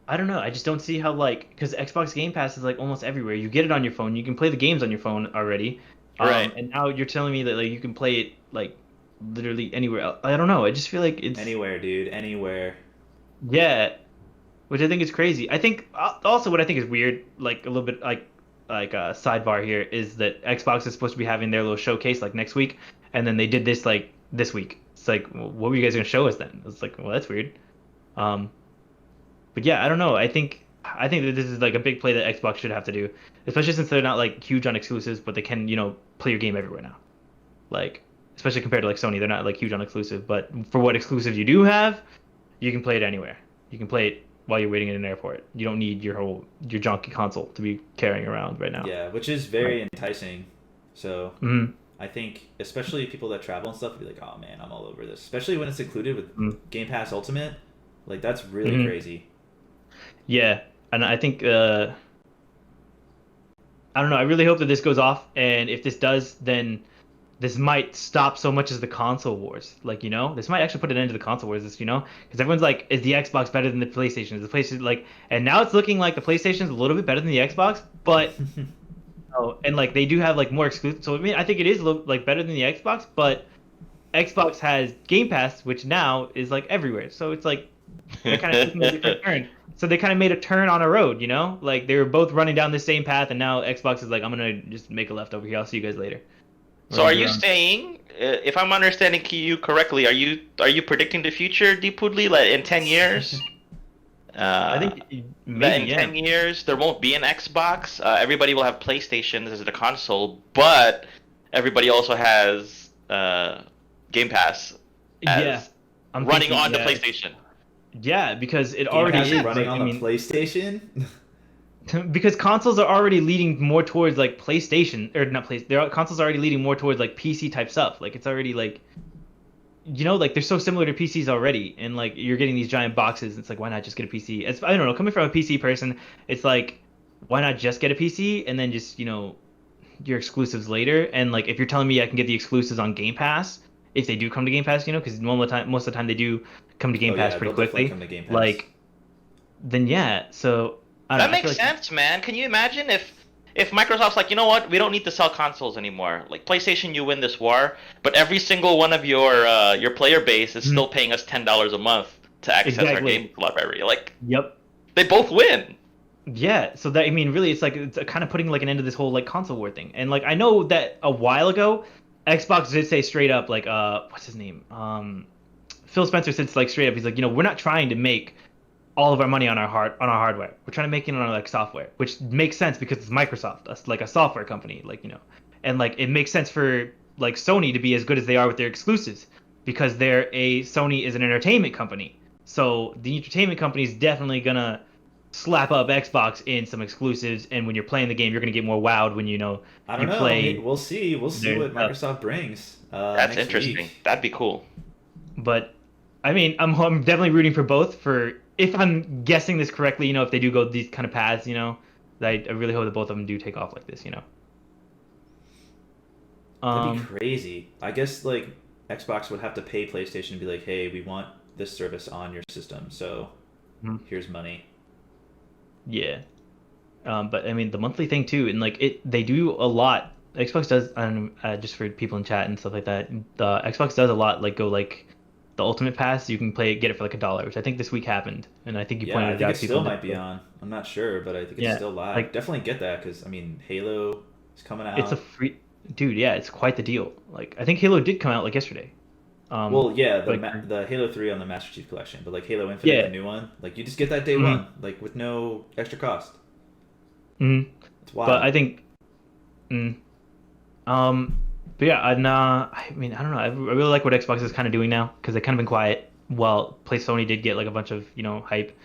I don't know. I just don't see how because Xbox Game Pass is like almost everywhere. You get it on your phone. You can play the games on your phone already. Right. And now you're telling me that like you can play it like literally anywhere else. I don't know. I just feel like it's Anywhere, dude. Anywhere. yeah, which I think is crazy. I think also what I think is weird, like a little bit like a sidebar here, is that Xbox is supposed to be having their little showcase like next week, and then they did this like this week. It's like, well, what were you guys gonna show us then? It's like, well, that's weird. Um, but yeah, I don't know. I think that this is like a big play that Xbox should have to do, especially since they're not like huge on exclusives, but they can play your game everywhere now. Like especially compared to like Sony, they're not like huge on exclusive, but for what exclusives you do have, you can play it anywhere. You can play it while you're waiting in an airport. You don't need your junky console to be carrying around right now. Yeah, which is very enticing. So Mm-hmm. I think especially people that travel and stuff would be like, oh man, I'm all over this. Especially when it's included with Mm-hmm. Game Pass Ultimate. Like that's really Mm-hmm. crazy. Yeah, and I think I don't know. I really hope that this goes off, and if this does, then this might stop so much as the console wars. Like, this might actually put an end to the console wars. Because everyone's like, is the Xbox better than the PlayStation? Is the PlayStation like? And now it's looking like the PlayStation's a little bit better than the Xbox, but oh, and like they do have like more exclusive. So I mean, I think it is a little like better than the Xbox, but Xbox has Game Pass, which now is like everywhere. So it's like they're kind of taking a different turn. So they kind of made a turn on a road, Like they were both running down the same path, and now Xbox is like, I'm gonna just make a left over here. I'll see you guys later. So are you saying, if I'm understanding you correctly, are you predicting the future, Deepwoodly, like in 10 years? I think That maybe, in yeah. 10 years there won't be an Xbox. Everybody will have PlayStations as the console, but everybody also has Game Pass as Yeah. I'm running thinking, on the yeah. PlayStation. Yeah, because it Game already Pass is. running Like, on I the mean, PlayStation. because consoles are already leading more towards like PlayStation or not play. Consoles are already leading more towards like PC type stuff. Like it's already like like they're so similar to PCs already, and like you're getting these giant boxes. It's like why not just get a PC? I don't know. Coming from a PC person, it's like why not just get a PC and then just your exclusives later. And like if you're telling me I can get the exclusives on Game Pass if they do come to Game Pass, because most of the time they do come to Game Oh Pass yeah, pretty they'll definitely quickly. come to Game Pass. Like then yeah. So I don't That know. I feel makes like sense, man. Can you imagine if Microsoft's like, you know what, we don't need to sell consoles anymore. Like PlayStation, you win this war, but every single one of your player base is Mhm. still paying us $10 a month to access our Exactly. game library. Like Yep. they both win. Yeah, so that I mean, really, it's like it's kind of putting like an end to this whole like console war thing. And like I know that a while ago, Xbox did say straight up like what's his name? Phil Spencer said like straight up, he's like, we're not trying to make all of our money on our hardware. We're trying to make it on our like software, which makes sense because it's Microsoft, that's like a software company, like and like it makes sense for like Sony to be as good as they are with their exclusives because Sony is an entertainment company. So the entertainment company is definitely gonna slap up Xbox in some exclusives, and when you're playing the game, you're gonna get more wowed when I you don't know. play. We'll see. We'll see their what stuff. Microsoft brings That's next interesting. week. That'd be cool. But I mean, I'm definitely rooting for both. For if I'm guessing this correctly, if they do go these kind of paths, I really hope that both of them do take off like this, That'd be crazy. I guess like Xbox would have to pay PlayStation to be like, hey, we want this service on your system, so here's money. Yeah. But I mean, the monthly thing too, and like they do a lot. Xbox does, just for people in chat and stuff like that. The Xbox does a lot, like go like the Ultimate Pass. You can get it for like $1, which I think this week happened, and I think you Yeah, pointed I it think out. it People still might be on. I'm not sure, but I think it's Yeah, still live. like Definitely get that because I mean, Halo is coming out. it's a free, dude. Yeah, it's quite the deal. Like I think Halo did come out like yesterday. Well, yeah, like, the Halo 3 on the Master Chief Collection, but like Halo Infinite, Yeah. the new one, like you just get that day Mhm. one, like with no extra cost. Mhm. It's wild. But I think, mm, but yeah, I mean, I don't know. I really like what Xbox is kind of doing now because they've kind of been quiet. Well, Sony did get like a bunch of hype,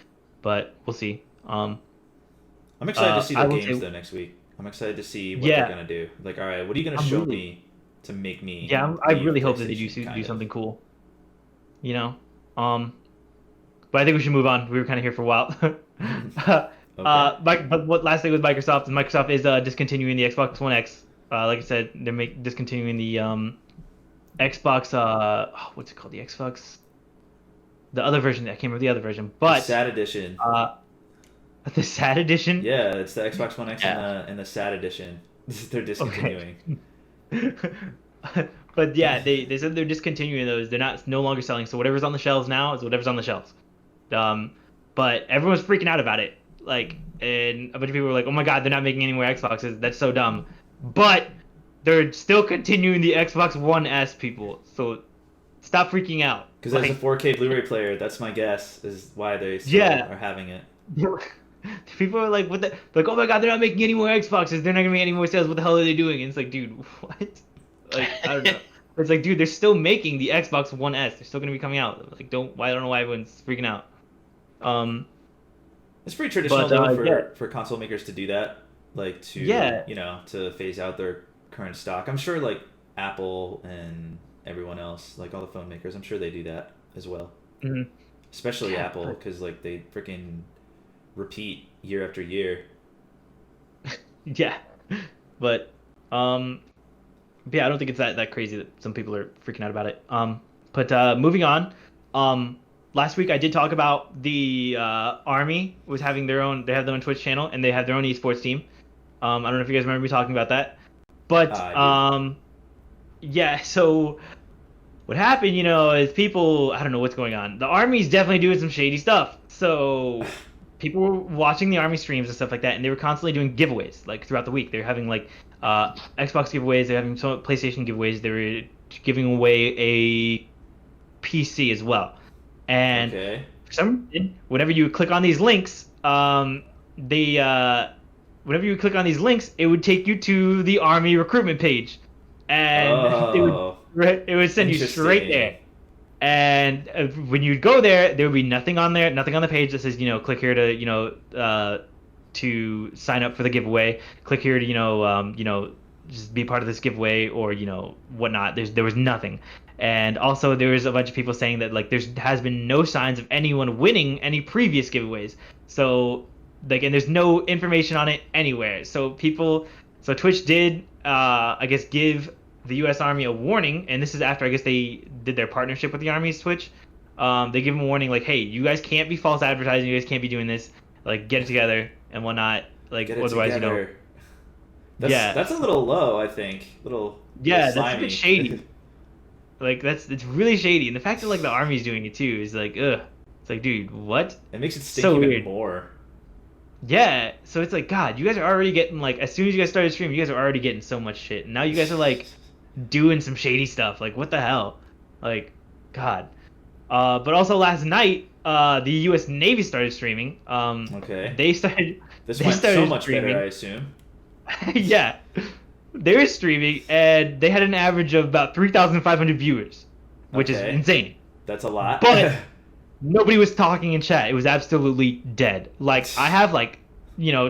but we'll see. I'm excited to see I the will games say- though next week. I'm excited to see what Yeah. they're gonna do. Like, all right, what are you gonna I'm show really- me to make me? Yeah, I leave really hope that they do PlayStation, kind do of? something cool. But I think we should move on. We were kind of here for a while. Okay. But what last thing with Microsoft is Microsoft is discontinuing the Xbox One X. Like I said, they're discontinuing the Xbox. What's it called? The Xbox. The other version. I can't remember the other version. The But SAT edition. the SAT edition. Yeah, it's the Xbox One X Yeah. and the SAT edition. They're discontinuing. But yeah, they said they're discontinuing those. They're no longer selling. So whatever's on the shelves now is whatever's on the shelves. But everyone's freaking out about it. Like, and a bunch of people were like, "Oh my God, they're not making any more Xboxes. That's so dumb." But they're still continuing the Xbox One S, people. So stop freaking out. Because as a 4K Blu-ray player, that's my guess is why they still are having it. People are like, "What the?" Like, "Oh my God, they're not making any more Xboxes. They're not gonna make any more sales. What the hell are they doing?" And it's like, dude, what? Like, I don't know. It's like, dude, they're still making the Xbox One S. They're still gonna be coming out. Like, I don't know why everyone's freaking out. It's pretty traditional for console makers to do that, like to to phase out their current stock. I'm sure like Apple and everyone else, like all the phone makers, I'm sure they do that as well. Mm-hmm. Especially Apple, because like they freaking repeat year after year. Yeah, but yeah, I don't think it's that crazy that some people are freaking out about it. But moving on. Last week I did talk about the Army was having they have their own Twitch channel and they have their own esports team. I don't know if you guys remember me talking about that. But yeah, so what happened, is people, I don't know what's going on. The Army's definitely doing some shady stuff. So people were watching the Army streams and stuff like that, and they were constantly doing giveaways like throughout the week. They're having like Xbox giveaways, they're having some PlayStation giveaways, they were giving away a PC as well. And for some reason, whenever you click on these links, whenever you click on these links, it would take you to the Army recruitment page, and it would send you straight there. And when you'd go there, there would be nothing on there, nothing on the page that says, click here to, to sign up for the giveaway. Click here to, just be part of this giveaway or, whatnot. There was nothing. And also there was a bunch of people saying that like there has been no signs of anyone winning any previous giveaways. So like, and there's no information on it anywhere. So Twitch did, I guess, give the U.S. Army a warning, and this is after I guess they did their partnership with the Army's Twitch. They give them a warning like, hey, you guys can't be false advertising. You guys can't be doing this. Like, get it together and whatnot. Like, otherwise, that's a little low, I think. That's a bit shady. Like, it's really shady, and the fact that like the Army's doing it too is like, ugh. It's like, dude, what? It makes it stink so even weird. more. Yeah, so it's like, God, you guys are already getting like, as soon as you guys started streaming, you guys are already getting so much shit, and now you guys are like doing some shady stuff. Like, what the hell? Like, God. But also last night, the U.S. Navy started streaming. They started. This went so much better, I assume. Yeah. They were streaming, and they had an average of about 3,500 viewers, which is insane. That's a lot. But nobody was talking in chat. It was absolutely dead. Like, I have,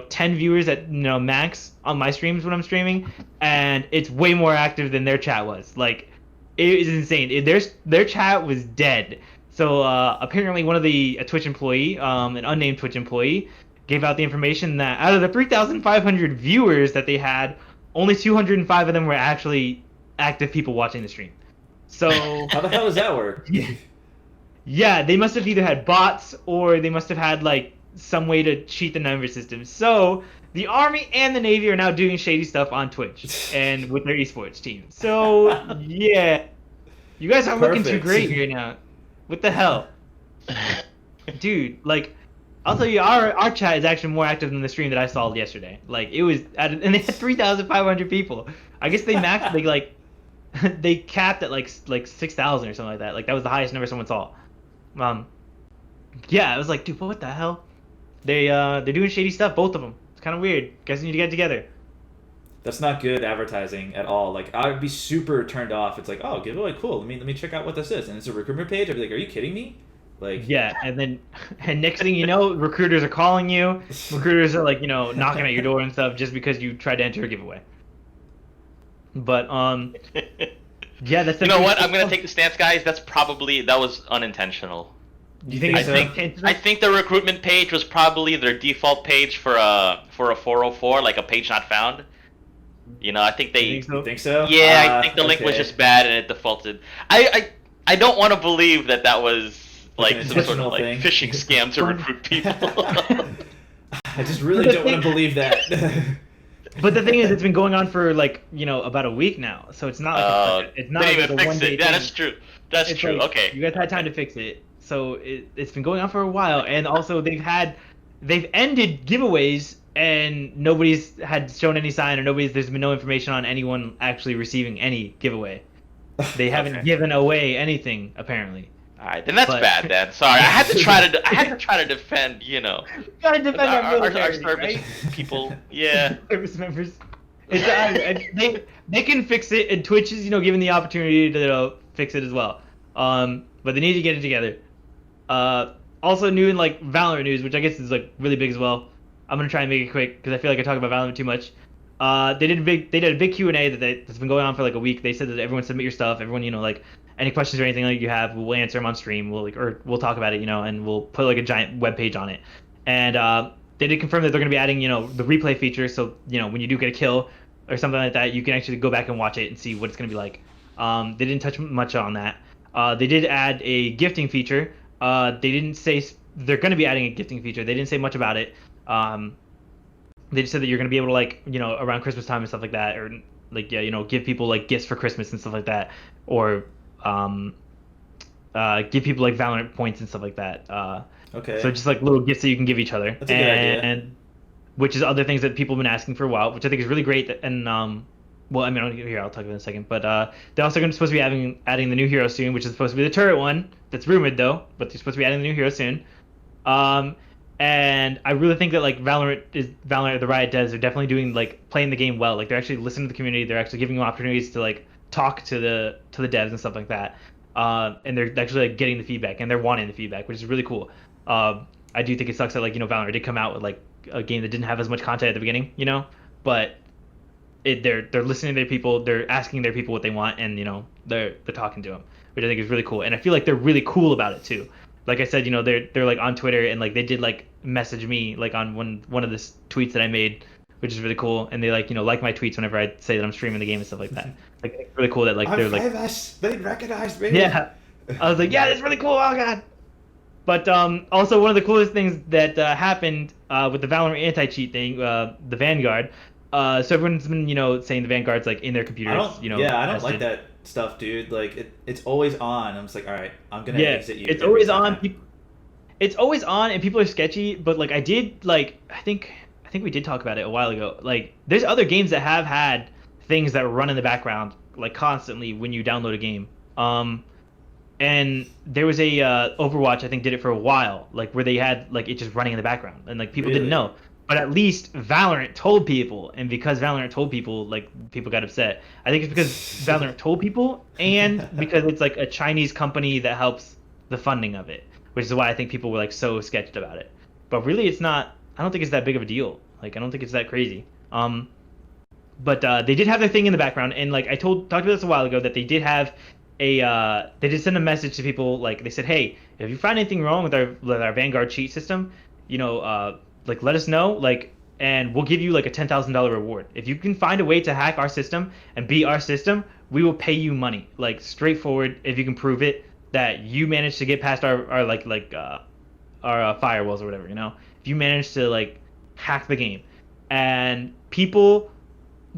10 viewers at, max on my streams when I'm streaming, and it's way more active than their chat was. Like, it is insane. Their chat was dead. So, apparently a Twitch employee, an unnamed Twitch employee, gave out the information that out of the 3,500 viewers that they had, only 205 of them were actually active people watching the stream. So how the hell does that work? Yeah, they must have either had bots or they must have had like some way to cheat the number system. So the Army and the Navy are now doing shady stuff on Twitch and with their esports team. So yeah, you guys aren't looking too great here now. What the hell, dude? Like, I'll tell you, our chat is actually more active than the stream that I saw yesterday. Like, it was, and they had 3,500 people. I guess they maxed, they capped at like 6,000 or something like that. Like, that was the highest number someone saw. Yeah, I was like, dude, what the hell? They're doing shady stuff, both of them. It's kind of weird. You guys need to get together. That's not good advertising at all. Like, I would be super turned off. It's like, oh, giveaway, cool. Let me check out what this is. And it's a recruitment page. I'd be like, are you kidding me? Like, yeah, and next thing you know, recruiters are calling you. Recruiters are like, knocking at your door and stuff just because you tried to enter a giveaway. But yeah, that's. You know what? I'm gonna take the stance, guys. That was unintentional. Do you think I think the recruitment page was probably their default page for a 404, like a page not found. I think they. You think so? Yeah, I think the link was just bad and it defaulted. I don't want to believe that was like some sort of like phishing scam to recruit people. I just really don't want to believe that. But the thing is, it's been going on for like about a week now, so it's not like it's not Didn't like even a fix 1 day it. Yeah, thing. that's true. That's It's true. like Okay. you guys had time to fix it, so it's been going on for a while, and also they've ended giveaways, and nobody's had shown any sign, or there's been no information on anyone actually receiving any giveaway. They haven't Okay. given away anything apparently. All right, then that's But bad. Then sorry, I had to try to. I had to try to defend. gotta defend our Our military, service right? people. Yeah. Service members. It's they can fix it, and Twitch is given the opportunity to fix it as well. But they need to get it together. Also new in like Valorant news, which I guess is like really big as well. I'm gonna try and make it quick because I feel like I talk about Valorant too much. They did a big Q&A that's been going on for like a week. They said that everyone submit your stuff. Everyone like any questions or anything like you have, we'll answer them on stream. We'll talk about it, and we'll put like a giant web page on it. And they did confirm that they're gonna be adding the replay feature, so when you do get a kill or something like that, you can actually go back and watch it and see what it's gonna be like. They didn't touch much on that. They did add a gifting feature. They didn't say they're going to be adding a gifting feature. They didn't say much about it. They just said that you're going to be able to like around Christmas time and stuff like that, or like give people like gifts for Christmas and stuff like that, or give people like Valorant points and stuff like that. Okay. So just like little gifts that you can give each other. That's a good idea. And which is other things that people have been asking for a while, which I think is really great. And well, I mean, I'll talk about it in a second. But they're also supposed to be adding the new hero soon, which is supposed to be the turret one. That's rumored though, but they're supposed to be adding the new hero soon. And I really think that like Valorant, the Riot devs are definitely doing like playing the game well. Like they're actually listening to the community. They're actually giving them opportunities to like talk to the devs and stuff like that. And they're actually like getting the feedback, and they're wanting the feedback, which is really cool. I do think it sucks that like Valorant did come out with like a game that didn't have as much content at the beginning, but they're listening to their people, they're asking their people what they want, and they're talking to them, which I think is really cool. And I feel like they're really cool about it too. Like I said, they're like on Twitter, and like they did like message me like on one of the tweets that I made, which is really cool. And they like like my tweets whenever I say that I'm streaming the game and stuff like that. Like it's really cool that like they're like they recognized me. yeah. I was like, yeah, that's really cool. Oh god. But also one of the coolest things that happened with the Valorant anti-cheat thing, the Vanguard. So everyone's been saying the Vanguard's like in their computers. I don't like that stuff, dude. Like it's always on. I'm just like, all right, I'm gonna exit you. It's always on. It's always on, and people are sketchy. But like I did, like I think we did talk about it a while ago. Like there's other games that have had things that run in the background like constantly when you download a game. And there was a Overwatch, I think, did it for a while, like where they had like it just running in the background, and like people didn't know. But at least Valorant told people, and because Valorant told people, like people got upset. I think it's because Valorant told people, and because it's like a Chinese company that helps the funding of it, which is why I think people were like so sketched about it. But really, it's not. I don't think it's that big of a deal. Like I don't think it's that crazy. But they did have their thing in the background, and like I talked about this a while ago, that they did have they did send a message to people. Like they said, hey, if you find anything wrong with our Vanguard cheat system, like let us know, like, and we'll give you like a $10,000 reward if you can find a way to hack our system and beat our system. We will pay you money, like straightforward, if you can prove it that you managed to get past our firewalls or whatever. If you managed to like hack the game, and people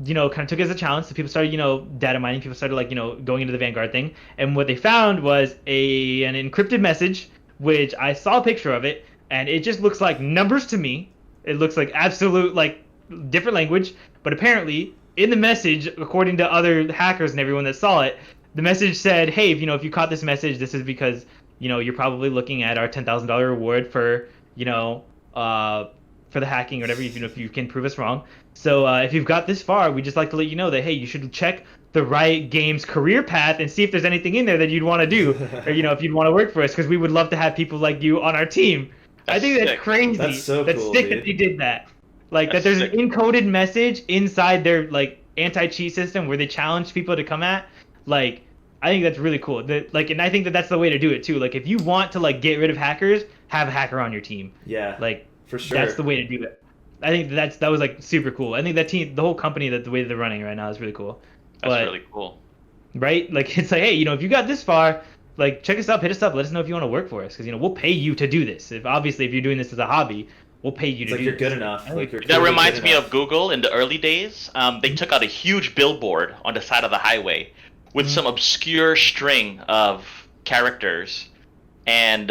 kind of took it as a challenge. So people started, data mining. People started like, going into the Vanguard thing. And what they found was an encrypted message, which I saw a picture of it, and it just looks like numbers to me. It looks like absolute, like, different language. But apparently, in the message, according to other hackers and everyone that saw it, the message said, hey, if you caught this message, this is because, you're probably looking at our $10,000 reward for, for the hacking or whatever, even if you can prove us wrong. So if you've got this far, we'd just like to let you know that, hey, you should check the Riot Games career path and see if there's anything in there that you'd want to do, or if you'd want to work for us, because we would love to have people like you on our team. I think that's crazy. That's so that's cool, sick dude. that they did that. Like That's that there's sick. an encoded message inside their like anti-cheat system where they challenge people to come at. Like I think that's really cool. And I think that that's the way to do it too. Like if you want to like get rid of hackers, have a hacker on your team. Yeah. Like for sure. that's the way to do it. I think that was like super cool. I think that team, the whole company, that the way that they're running right now is really cool. That's really cool. Right? Like it's like, hey, if you got this far, like check us up, hit us up, let us know if you want to work for us, because we'll pay you to do this. If you're doing this as a hobby, we'll pay you It's to like do you're this. good enough. I Like think- you're That clearly reminds good me enough. of Google in the early days. They took out a huge billboard on the side of the highway with some obscure string of characters, and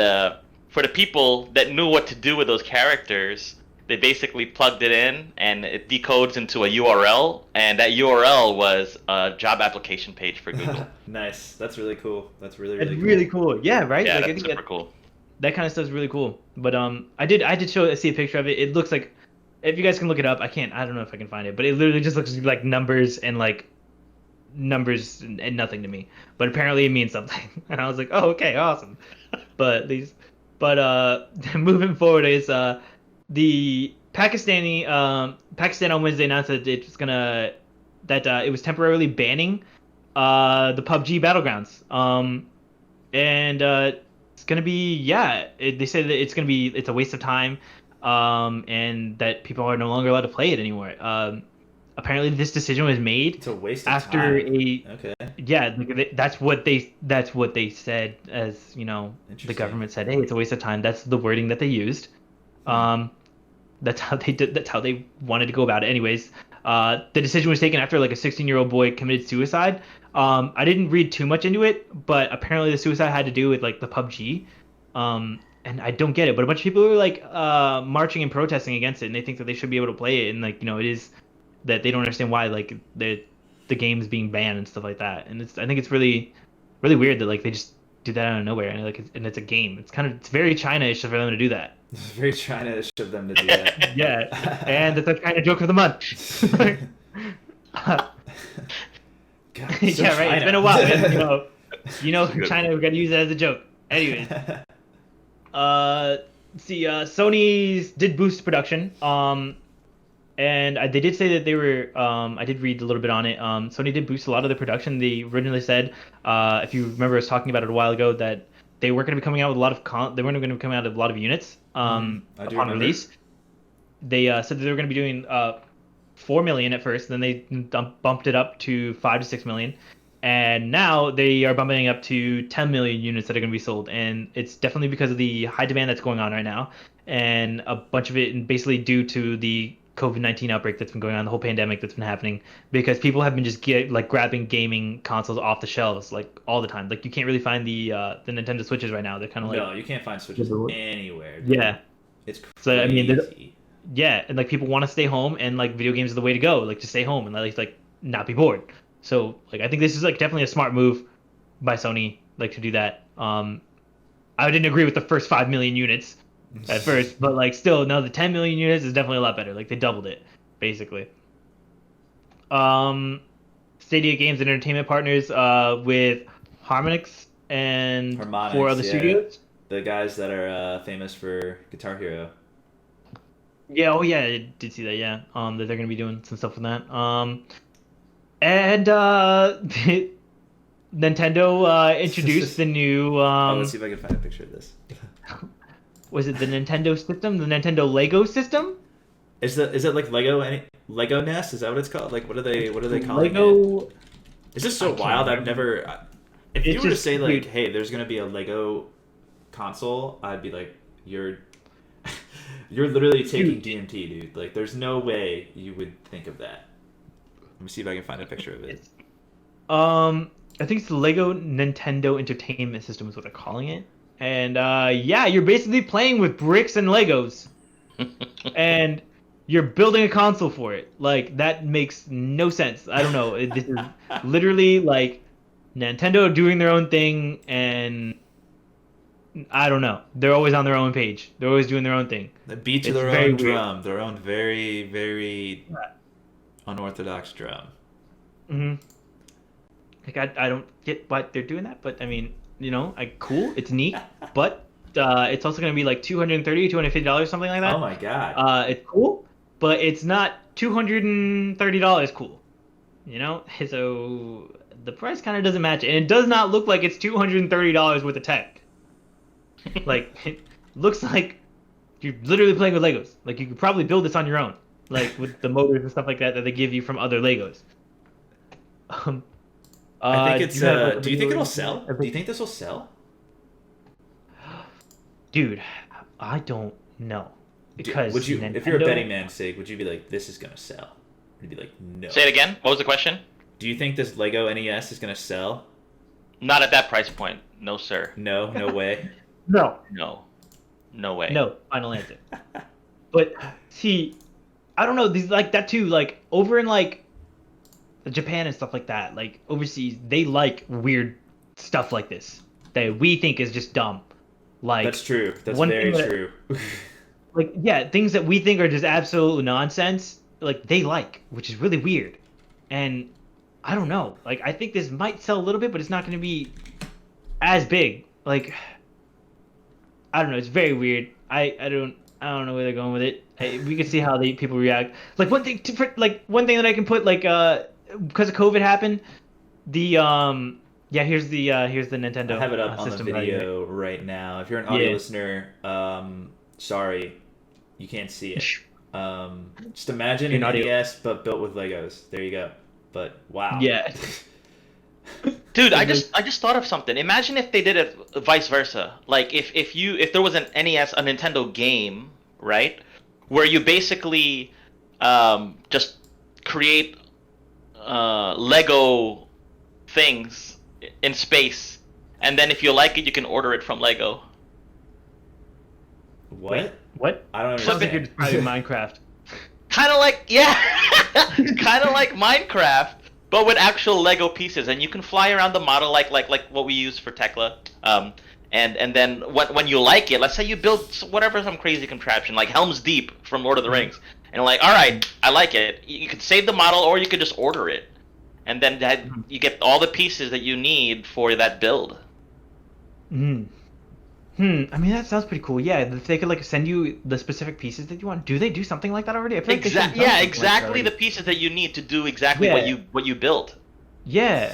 for the people that knew what to do with those characters, they basically plugged it in, and it decodes into a URL, and that URL was a job application page for Google. Nice. That's really cool. That's really It's really really cool. cool. Yeah, right. Yeah, Like I that's think super that cool. that kind of stuff is really cool. But I did see a picture of it. It looks like, if you guys can look it up, I can't. I don't know if I can find it, but it literally just looks like numbers and like numbers and nothing to me. But apparently it means something, and I was like, oh, okay, awesome. But these, but moving forward is the Pakistan on Wednesday announced that it's gonna that it was temporarily banning the PUBG Battlegrounds. And it's gonna be, yeah. They said that it's a waste of time, and that people are no longer allowed to play it anymore. Apparently this decision was made It's a waste of after time. a Okay. yeah, like that's what they said, as you know, the Interesting. government said, hey, it's a waste of time. That's the wording that they used. That's how they did. That's how they wanted to go about it. Anyways, the decision was taken after like a 16-year-old boy committed suicide. I didn't read too much into it, but apparently the suicide had to do with like the PUBG. And I don't get it, but a bunch of people were like marching and protesting against it, and they think that they should be able to play it, and like, you know, it is that they don't understand why like the game's being banned and stuff like that. And I think it's really weird that like they just do that out of nowhere, and like and it's a game. It's very China-ish for them to do that. It's very China-ish of them to do that. Yeah, and it's a kind of joke of the month. God, so Yeah, right. It's been a China. while. You know, Good. China. We got to use it as a joke. Anyways, Sony's did boost production. And they did say that they were. I did read a little bit on it. Sony did boost a lot of the production. They originally said, if you remember us talking about it a while ago, that they weren't going to be coming out with a lot of they weren't going to be coming out with a lot of units I do upon remember. release. They said that they were going to be doing 4 million at first, then they bumped it up to 5 to 6 million, and now they are bumping up to 10 million units that are going to be sold. And it's definitely because of the high demand that's going on right now, and a bunch of it basically due to the COVID-19 outbreak that's been going on, the whole pandemic that's been happening, because people have been just grabbing gaming consoles off the shelves like all the time. Like you can't really find the Nintendo Switches right now. They're kind of like, No, you can't find Switches anywhere. Dude. yeah. It's crazy. So I mean, yeah, and like people want to stay home, and like video games are the way to go, like to stay home and like not be bored. So like I think this is like definitely a smart move by Sony, like to do that. I didn't agree with the first 5 million units at first, but like still, no, the 10 million units is definitely a lot better. Like they doubled it basically. Stadia Games and Entertainment partners with Harmonix and Harmonix, 4 other yeah. studios. The guys that are famous for Guitar Hero. Yeah, oh yeah, I did see that, yeah. That they're gonna be doing some stuff with that. And Nintendo introduced the new Let's see if I can find a picture of this. was it the Nintendo system? The Nintendo Lego system? Is it like Lego Nest? Is that what it's called? Like what are they calling it? Lego. Is this so I can't wild? I've remember. never. If you It's were to just say like, weird. hey, there's gonna be a Lego console, I'd be like, you're literally taking DMT, dude. Like, there's no way you would think of that. Let me see if I can find a picture of it. I think it's the Lego Nintendo Entertainment System is what they're calling it. And yeah, you're basically playing with bricks and Legos. And you're building a console for it. Like that makes no sense. I don't know. This is literally like Nintendo doing their own thing, and I don't know. They're always on their own page. They're always doing their own thing. The beat to It's their very own weird. drum, their own very, very Yeah. unorthodox drum. Hmm. Like I don't get why they're doing that, but I mean, you know, cool. It's neat, but it's also gonna be like $230, $250, something like that. Oh my god. It's cool, but it's not $230 cool. You know, so the price kind of doesn't match it, and it does not look like it's $230 worth of tech. Like it looks like you're literally playing with Legos. Like you could probably build this on your own, like with the motors and stuff like that they give you from other Legos. I think it's. you have, like, a do you think video- it'll sell? Do you think this will sell? Dude, I don't know. because Would you, Nintendo, if you're a betting man's sake, would you be like, this is gonna sell? Would you be like, no? Say it again. What was the question? Do you think this Lego NES is gonna sell? Not at that price point. No, sir. No, no way. no, No. No way. no, final answer. But see, I don't know, these like that too, like over in like Japan and stuff like that, like overseas, they like weird stuff like this that we think is just dumb. Like That's true. That's one very thing that- true. like yeah, things that we think are just absolute nonsense, like they like, which is really weird. And I don't know, like I think this might sell a little bit, but it's not going to be as big. Like I don't know, it's very weird. I don't know where they're going with it. We can see how people react. Like one thing that I can put like because of COVID happened, the here's the Nintendo. I have it up on the system video value. right now. If you're an audio Yeah. listener, sorry, you can't see it. Just imagine You're an an audio- NES but built with Legos. There you go. But wow. Yeah. Dude, I just thought of something. Imagine if they did it vice versa. Like if there was an NES, a Nintendo game, right, where you basically just create Lego things in space, and then if you like it, you can order it from Lego. What? Wait, what? I don't Sounds like you're understand. describing Minecraft. Kind of like kind of like Minecraft, but with actual Lego pieces, and you can fly around the model like what we use for Tekla. And then when you like it, let's say you build some crazy contraption like Helm's Deep from Lord of the Rings, and like, all right, I like it. You could save the model, or you could just order it, and then you get all the pieces that you need for that build. I mean, that sounds pretty cool. Yeah, if they could like send you the specific pieces that you want. Do they do something like that already? I feel like they should have done Yeah, something like that exactly already. the pieces that you need to do exactly Yeah. what you built. Yeah,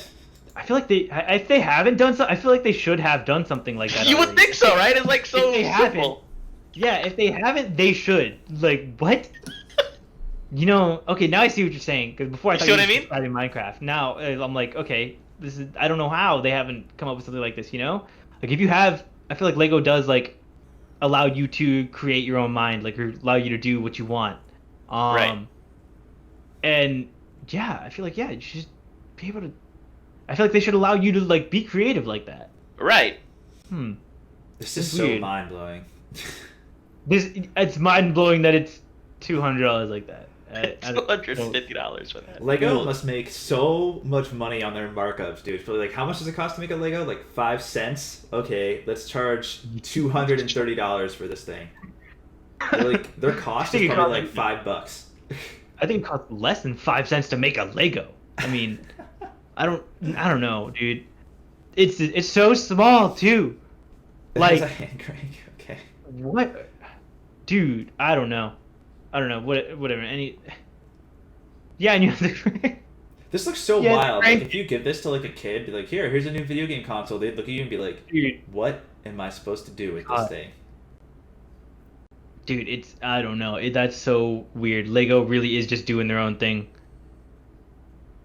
I feel like if they haven't done so, I feel like they should have done something like that. You would already. think so, right? It's like so If they simple. Yeah, if they haven't, they should. Like what? You know? Okay, now I see what you're saying. Because before I You thought see what you I were mean? describing Minecraft. Now I'm like, okay, this is. I don't know how they haven't come up with something like this. You know? Like if you have, I feel like Lego does like allow you to create your own mind, like or allow you to do what you want. Right. And yeah, I feel like you should be able to. I feel like they should allow you to like be creative like that. Right. This is It's so weird. mind blowing. It's mind blowing that it's $200 like that. $250 for that. Lego Cool. must make so much money on their markups, dude. It's probably like, how much does it cost to make a Lego? Like 5 cents? Okay, let's charge $230 for this thing. Like their cost is You probably got- like $5. I think it costs less than 5 cents to make a Lego. I mean, I don't know, dude. It's so small too. It has a Like hand crank. Okay. what, dude? I don't know. Whatever. Yeah, and you have to. This looks so Yeah, it's wild. Like crank. if you give this to like a kid, be like, here's a new video game console. They'd look at you and be like, Dude, what am I supposed to do with this God. thing? dude, I don't know. That's so weird. Lego really is just doing their own thing.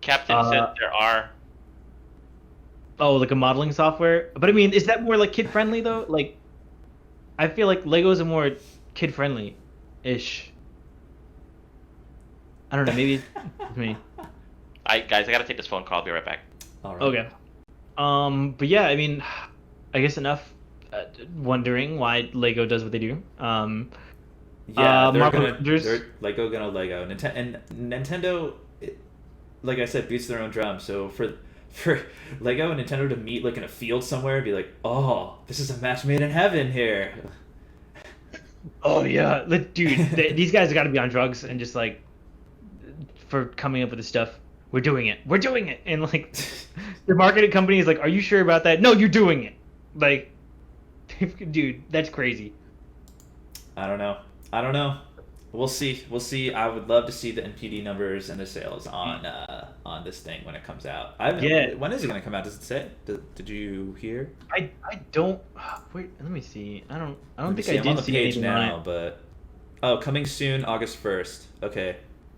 Captain said there are. Oh, like a modeling software. But I mean, is that more like kid friendly though? Like, I feel like Legos are more kid friendly, ish. I don't know. Maybe it's me. Guys, I gotta take this phone call. I'll be right back. All right. Okay. But yeah, I mean, I guess enough wondering why Lego does what they do. Yeah, Marvel Avengers. they're Lego gonna Lego. And Nintendo, like I said, beats their own drum. So for Lego and Nintendo to meet like in a field somewhere and be like, oh, this is a match made in heaven here. Oh yeah, dude, these guys got to be on drugs and just like for coming up with this stuff. We're doing it, and like the marketing company is like, "Are you sure about that?" No, you're doing it. Like, dude, that's crazy. I don't know. We'll see. I would love to see the NPD numbers and the sales on this thing when it comes out. Yeah. When is it gonna come out? Does it say? Did you hear? I don't. Wait, let me see. I don't think I I'm on did the see page anything now, on it. but coming soon, August 1st. Okay,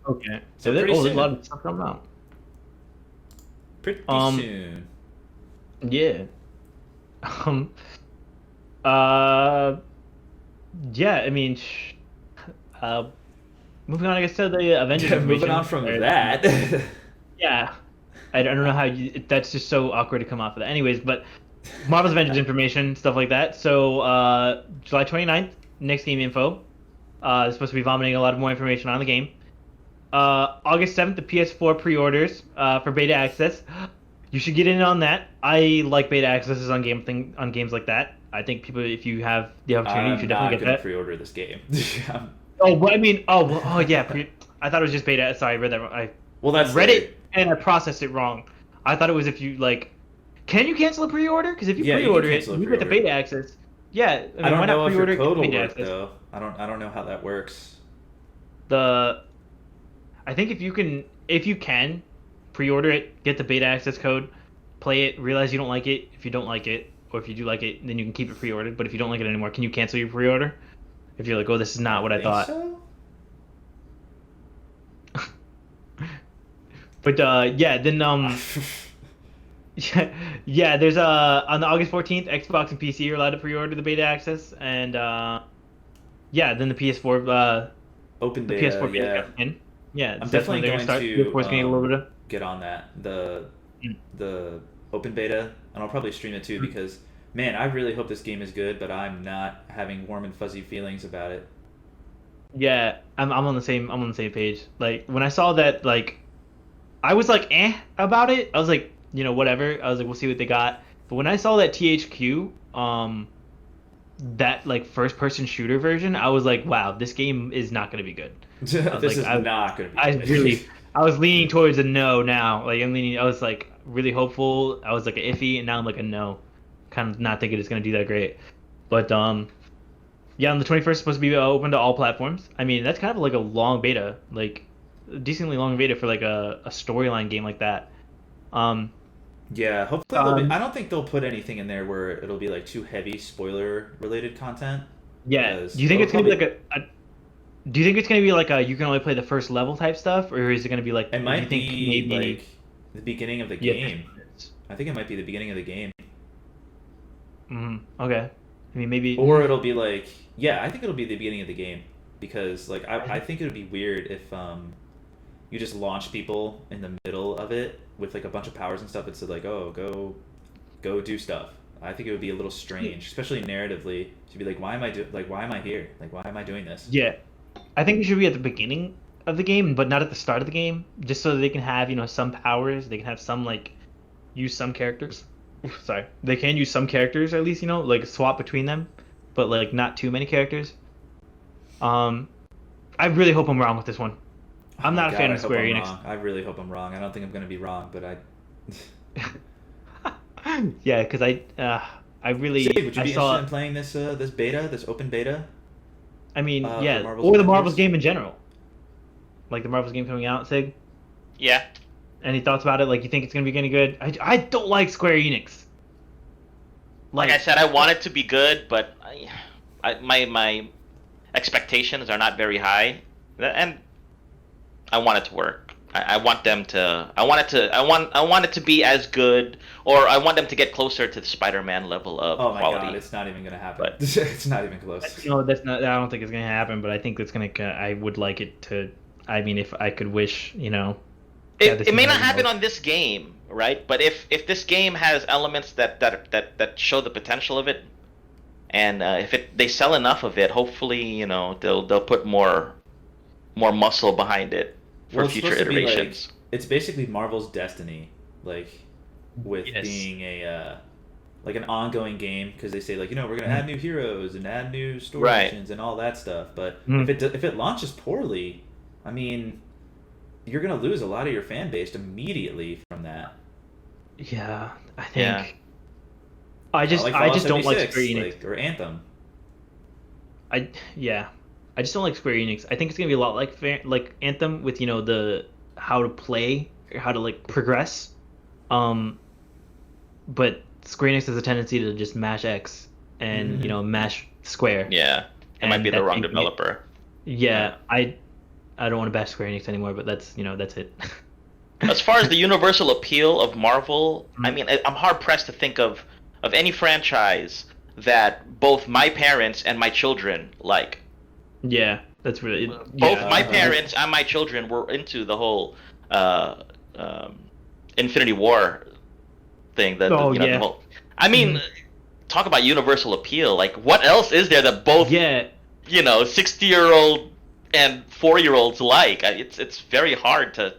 Okay, So so pretty there's a soon. lot of stuff coming out. pretty Um, soon. Yeah. Uh. Yeah, I mean, moving on, I guess, to the Avengers information. Moving on from that. Yeah, I don't know how that's just so awkward to come off of that. Anyways, but Marvel's Avengers information, stuff like that. So July 29th, next game info. They're supposed to be vomiting a lot of more information on the game. August 7th, the PS4 pre-orders for beta access. You should get in on that. I like beta accesses on games like that. I think people, if you have the opportunity, you should definitely get that. I'm not gonna pre-order this game. Oh, but I mean, oh yeah. I thought it was just beta. Sorry, I read that wrong. Well, that's read it and I processed it wrong. I thought it was if you like. Can you cancel a pre-order? Because if you pre-order it, you get the beta access. Yeah, I don't why know not if your pre-order code will beta work access? though. I don't know how that works. I think if you can pre-order it, get the beta access code, play it, realize you don't like it. If you don't like it, or if you do like it, then you can keep it pre-ordered. But if you don't like it anymore, can you cancel your pre-order? If you're like, oh, this is not what I thought. So? But yeah, then yeah, there's on the August 14th, Xbox and PC are allowed to pre-order the beta access, and yeah, then the PS4 open the beta. PS4 beta Yeah, comes in. Yeah, I'm that's when definitely they're going start. to PS4's getting a little bit of. get on that the open beta, and I'll probably stream it too because man, I really hope this game is good, but I'm not having warm and fuzzy feelings about it. Yeah, I'm on the same page. Like when I saw that, like I was like about it. I was like, whatever. I was like, we'll see what they got. But when I saw that THQ that like first person shooter version, I was like, wow, this game is not going to be good. This is not going to be good. I was leaning towards a no now. Like I was like really hopeful. I was like a iffy, and now I'm like a no. Kind of not thinking it's going to do that great. But yeah, on the 21st, it's supposed to be open to all platforms. I mean, that's kind of like a long beta, like a decently long beta for like a storyline game like that. Yeah, hopefully I don't think they'll put anything in there where it'll be like too heavy spoiler related content. Yeah. Do you think it's gonna be like do you think it's gonna be like a you can only play the first level type stuff, or is it gonna be like it might do you think be maybe like the beginning of the game? I think it might be the beginning of the game. Okay. I mean, maybe. Or it'll be like, yeah, I think it'll be the beginning of the game because like I think it would be weird if you just launch people in the middle of it with like a bunch of powers and stuff. It's like, oh, go do stuff. I think it would be a little strange, especially narratively, to be like, why am I here? Like, why am I doing this? Yeah, I think it should be at the beginning of the game, but not at the start of the game, just so that they can have some powers. They can have some use some characters. Sorry, they can use some characters at least, like swap between them, but like not too many characters. I really hope I'm wrong with this one. I'm not a fan of Square Enix. I really hope I'm wrong. I don't think I'm going to be wrong, but yeah, because I really Would you be I saw interested in playing this beta, this open beta? I mean, yeah, or the Avengers? Marvel's game in general, like the Marvel's game coming out, Sig. Yeah. Any thoughts about it? Like, you think it's gonna be any good? I don't like Square Enix. Like I said, I want it to be good, but my expectations are not very high, and I want it to work. I want them to. I want it to be as good, or I want them to get closer to the Spider-Man level of quality. quality. Oh my god, it's not even gonna happen. But, it's not even close. No, that's not. I don't think it's gonna happen. But I think it's gonna. I would like it to. I mean, if I could wish, It may not happen on this game, right? But if this game has elements that show the potential of it, and if they sell enough of it, hopefully they'll put more muscle behind it for future iterations. It's basically Marvel's Destiny, with Yes. being a like an ongoing game because they say we're gonna add new heroes and add new story missions and all that stuff. But if it launches poorly, I mean, you're gonna lose a lot of your fan base immediately from that. Yeah, I think. Yeah. I just don't like Square Enix. Or Anthem. I just don't like Square Enix. I think it's gonna be a lot like Anthem with the how to play, or how to progress. But Square Enix has a tendency to just mash X and mash Square. Yeah, it might be the wrong developer. Yeah, I don't want to bash Square Enix anymore, but that's that's it. As far as the universal appeal of Marvel, I mean, I'm hard pressed to think of any franchise that both my parents and my children like. Yeah. That's really Both yeah. my parents and my children were into the whole um, Infinity War thing. Oh The yeah. whole. I mean, Mhm. talk about universal appeal. Like, what else is there that both Yeah. 60-year-old and 4-year-olds like? It's very hard to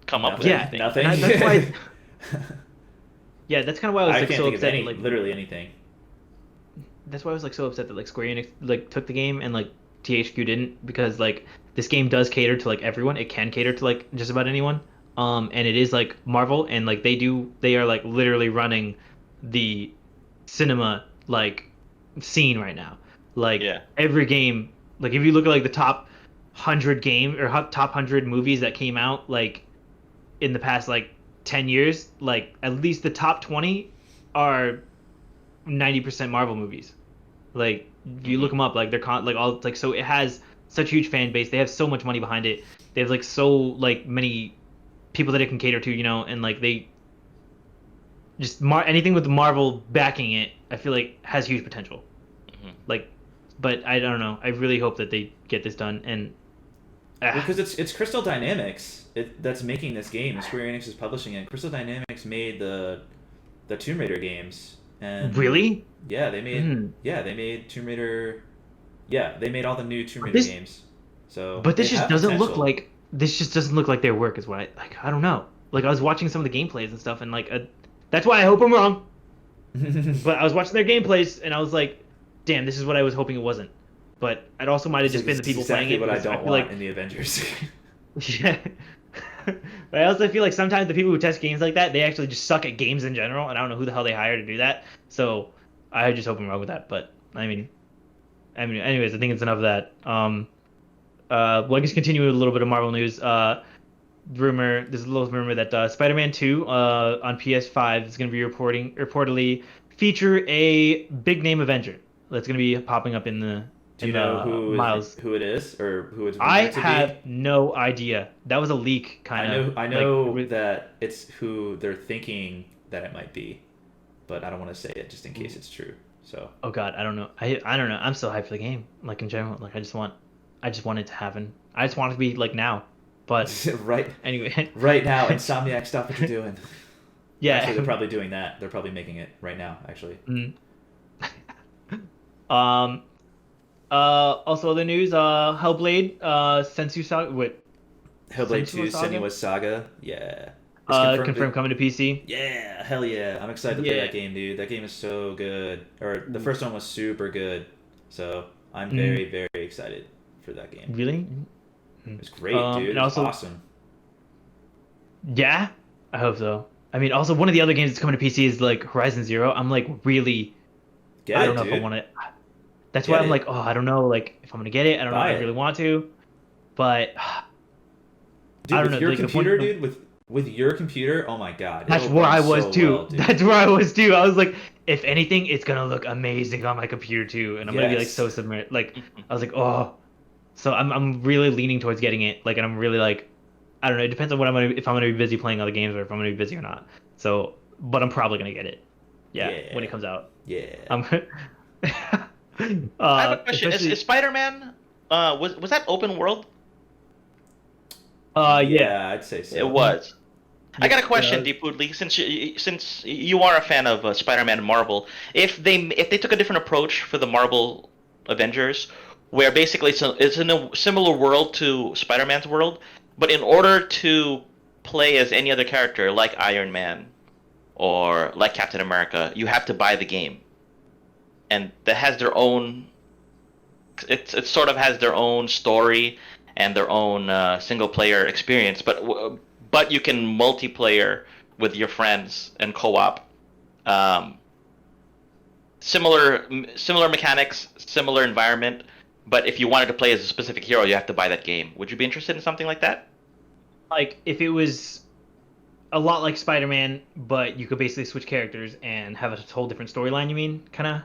come up with Nothing. Yeah. anything. Nothing. And that's why. Yeah, that's kind of why I was I like can't so think of upset. any, Like literally anything. that's why I was like so upset that like Square Enix like took the game and like THQ didn't, because like this game does cater to like everyone. It can cater to like just about anyone. And it is like Marvel, and like they are like literally running the cinema like scene right now. Like Yeah. every game, like if you look at like the top 100 game or top 100 movies that came out like in the past like 10 years, like at least the top 20 are 90% Marvel movies. Like you look Hmm. them up, like they're like all like, so it has such a huge fan base. They have so much money behind it. They have like so like many people that it can cater to, and like they just anything with Marvel backing it, I feel like has huge potential. Hmm. Like, but I don't know. I really hope that they get this done. And Well, ah, because it's Crystal Dynamics that's making this game. Square Enix is publishing it. Crystal Dynamics made the Tomb Raider games, and really, yeah, mm. they made Tomb Raider. Yeah, they made all the new Tomb But Raider this games. So but they this just have doesn't look potential. like this just doesn't look like their work is what I like. I don't know. Like I was watching some of the gameplays and stuff, and like that's why I hope I'm wrong. But I was watching their gameplays and I was like, damn, this is what I was hoping it wasn't. But it also might have just been the It's people playing exactly it, what I because I don't feel want like in the Avengers. yeah. But I also feel like sometimes the people who test games like that, they actually just suck at games in general, and I don't know who the hell they hire to do that. So I just hope I'm wrong with that. But anyways, I think it's enough of that. Well, I guess continuing with a little bit of Marvel news. There's a little rumor that Spider-Man 2 on PS5 is going to be reportedly feature a big name Avenger that's going to be popping up in the Do you know Miles. who it is or who it's I rumored to be? have no idea. That was a leak, kind of I like. know that it's who they're thinking that it might be, but I don't want to say it just in case it's true. So Oh God, I don't know. I don't know. I'm so hyped for the game. Like in general, like I just want it to happen. I just want it to be like now. But right anyway, right now, Insomniac, stop what you're doing. yeah. Actually, they're probably doing that. They're probably making it right now. Actually, Mm. Um. Also, other news. Hellblade. Sensu Saga. Wait. Hellblade Senua 2: Saga. Senua's Saga. Yeah, it's confirmed. Confirmed coming to PC. Yeah, hell yeah! I'm excited to play Yeah. that game, dude. That game is so good. Or the first one was super good, so I'm Mm. very very excited for that game. Really? It's great, dude. And It's also, awesome. yeah, I hope so. I mean, also one of the other games that's coming to PC is like Horizon Zero. I'm like really, Get I it, don't know if I dude. want to. That's why Get I'm like, it. oh, I don't know, like if I'm gonna get it. I don't know if Buy I it. really want to, but Dude, I don't with know. your Like computer, dude, with your computer, oh my god, that's it'll where run I was so too. well, dude. That's where I was too. I was like, if anything, it's gonna look amazing on my computer too, and I'm gonna be like Yes. so submit. Like I was like, oh, so I'm really leaning towards getting it. Like, and I'm really like, I don't know. It depends on what if I'm gonna be busy playing other games or if I'm gonna be busy or not. So, but I'm probably gonna get it. Yeah, when it Yeah. comes out. Yeah. I'm. I have a question. Especially. Is Spider-Man was that open world? Yeah. Yeah, I'd say It so. was. I got a Yeah, question, Deepwoodley. Since you are a fan of Spider-Man and Marvel, if they took a different approach for the Marvel Avengers, where basically it's in a similar world to Spider-Man's world, but in order to play as any other character like Iron Man or like Captain America, you have to buy the game, and that has their own. It sort of has their own story and their own single player experience, but you can multiplayer with your friends and co-op. Um, similar mechanics, similar environment, but if you wanted to play as a specific hero, you have to buy that game. Would you be interested in something like that? like if it was a lot like Spider-Man, but you could basically switch characters and have a whole different storyline. You mean, kind of,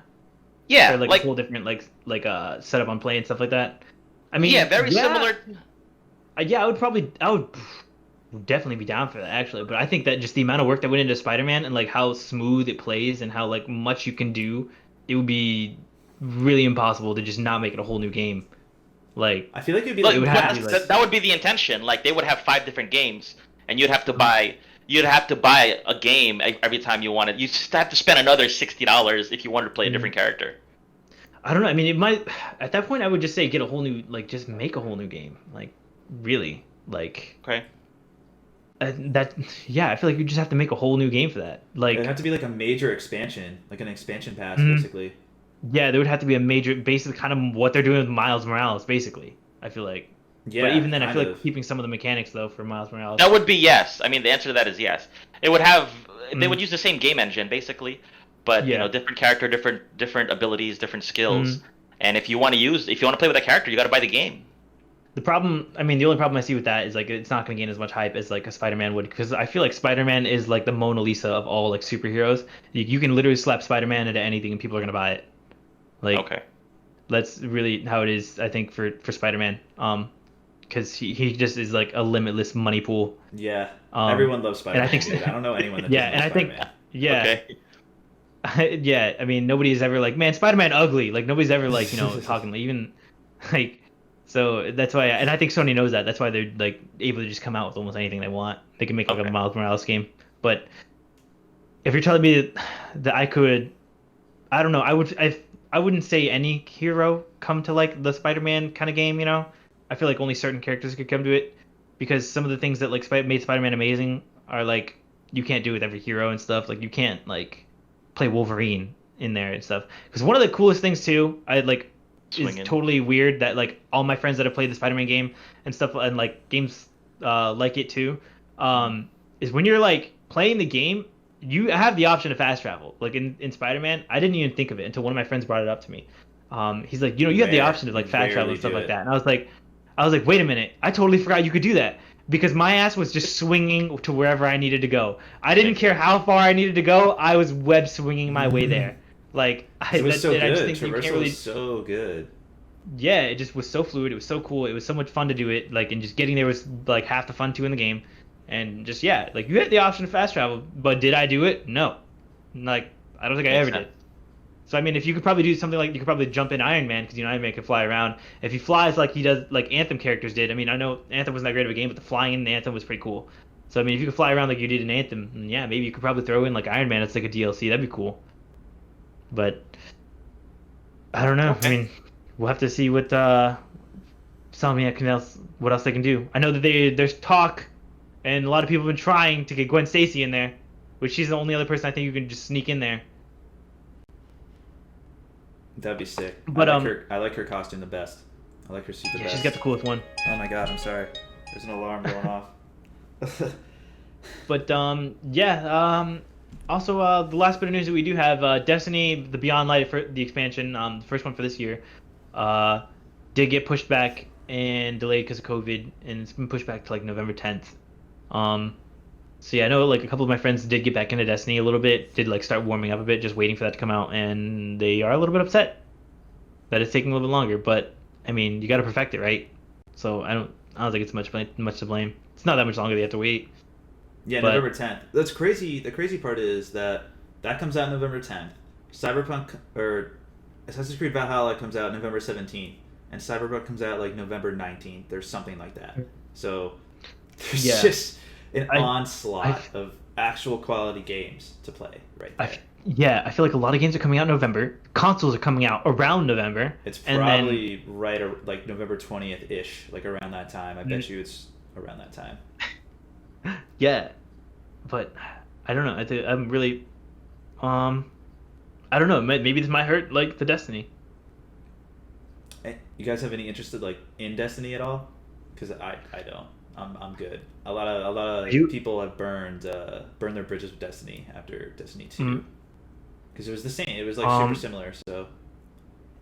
Yeah, or like a like whole different setup on play and stuff like that. I mean, yeah, very similar. Yeah, I would definitely be down for that actually. But I think that just the amount of work that went into Spider-Man and like how smooth it plays and how like much you can do, it would be really impossible to just not make it a whole new game. Like, I feel like it'd be Look, like would but have to be like- that would be the intention. Like they would have 5 different games, and you'd have to buy a game every time you wanted. You just have to spend another $60 if you wanted to play a different character. I don't know. I mean, it might. At that point, I would just say get a whole new, like, just make a whole new game. Like, really, like Okay. that. Yeah, I feel like you just have to make a whole new game for that. Like, it'd have to be like a major expansion, like an expansion pass, Mhm. basically. yeah, there would have to be a major, basically, kind of what they're doing with Miles Morales, basically. I feel like. Yeah, But even then, I kind feel like of. keeping some of the mechanics though for Miles Morales. That would be yes. I mean, the answer to that is yes. It would have. They Mm. would use the same game engine basically, but Yeah. different character, different abilities, different skills. Mm. And if you want to play with that character, you got to buy the game. The problem, I mean, the only problem I see with that is like it's not going to gain as much hype as like a Spider-Man would, because I feel like Spider-Man is like the Mona Lisa of all like superheroes. You can literally slap Spider-Man into anything and people are going to buy it. Like, Okay. that's really how it is, I think, for Spider-Man. Because he just is like a limitless money pool. Yeah, Um, everyone loves Spider-Man. I think- dude. I don't know anyone that Yeah, doesn't and I love think, Spider-Man. yeah, Okay. yeah. I mean, nobody's ever like, man, Spider-Man ugly. Like nobody's ever like, talking like, even like. So that's why, and I think Sony knows that. That's why they're like able to just come out with almost anything they want. They can make like Okay. a Miles Morales game. But if you're telling me that I could, I don't know. I wouldn't say any hero come to like the Spider-Man kind of game. I feel like only certain characters could come to it, because some of the things that like made Spider-Man amazing are like you can't do with every hero and stuff. Like you can't like play Wolverine in there and stuff. Because one of the coolest things too, I like. Swinging. Is totally weird that like all my friends that have played the Spider-Man game and stuff and like games like it too, is when you're like playing the game, you have the option to fast travel. Like in Spider-Man, I didn't even think of it until one of my friends brought it up to me. He's like, you have the Rare. option to like You fast travel rarely and stuff do like it. that, and I was like, wait a minute, I totally forgot you could do that. Because my ass was just swinging to wherever I needed to go. I didn't care how far I needed to go. I was web swinging my way there. Like It was so and I just good. think you can't Traversal really. was so good. Yeah, it just was so fluid. It was so cool. It was so much fun to do it. Like, and just getting there was like half the fun too in the game. And just yeah, like you had the option to fast travel, but did I do it? No. Like I don't think I Makes ever sense. did. So I mean, if you could probably do something like you could probably jump in Iron Man, because Iron Man can fly around. If he flies like he does, like Anthem characters did. I mean, I know Anthem wasn't that great of a game, but the flying in Anthem was pretty cool. So I mean, if you could fly around like you did in Anthem, then yeah, maybe you could probably throw in like Iron Man as like a DLC. That'd be cool. But I don't know. Okay. I mean, we'll have to see what what else they can do. I know that there's talk, and a lot of people have been trying to get Gwen Stacy in there, which she's the only other person I think you can just sneak in there. That'd be sick. But, I like her costume the best. I like her suit the Yeah, best. she's got the coolest one. Oh my god, I'm sorry. There's an alarm going off. But also, the last bit of news that we do have, Destiny, the Beyond Light for the expansion, the first one for this year, did get pushed back and delayed because of COVID, and it's been pushed back to like November 10th. So yeah, I know like a couple of my friends did get back into Destiny a little bit, did like start warming up a bit, just waiting for that to come out, and they are a little bit upset that it's taking a little bit longer. But I mean, you got to perfect it, right? So I don't think it's much to blame. It's not that much longer they have to wait. Yeah, But- November 10th. That's crazy. The crazy part is that comes out November 10th. Cyberpunk or Assassin's Creed Valhalla comes out November 17th, and Cyberpunk comes out like November 19th. There's something like that. So there's Yeah. just an I- onslaught of actual quality games to play right there. I feel like a lot of games are coming out in November. Consoles are coming out around November. It's and then- probably like November 20th ish, like around that time. I Mm. bet you it's around that time. Yeah, but I don't know. I'm really, I don't know. Maybe this might hurt like the Destiny. Hey, you guys have any interest in Destiny at all? Because I don't. I'm good. A lot of You- people have burned their bridges with Destiny after Destiny 2. Mhm. Because it was the same. It was like super Um, similar. So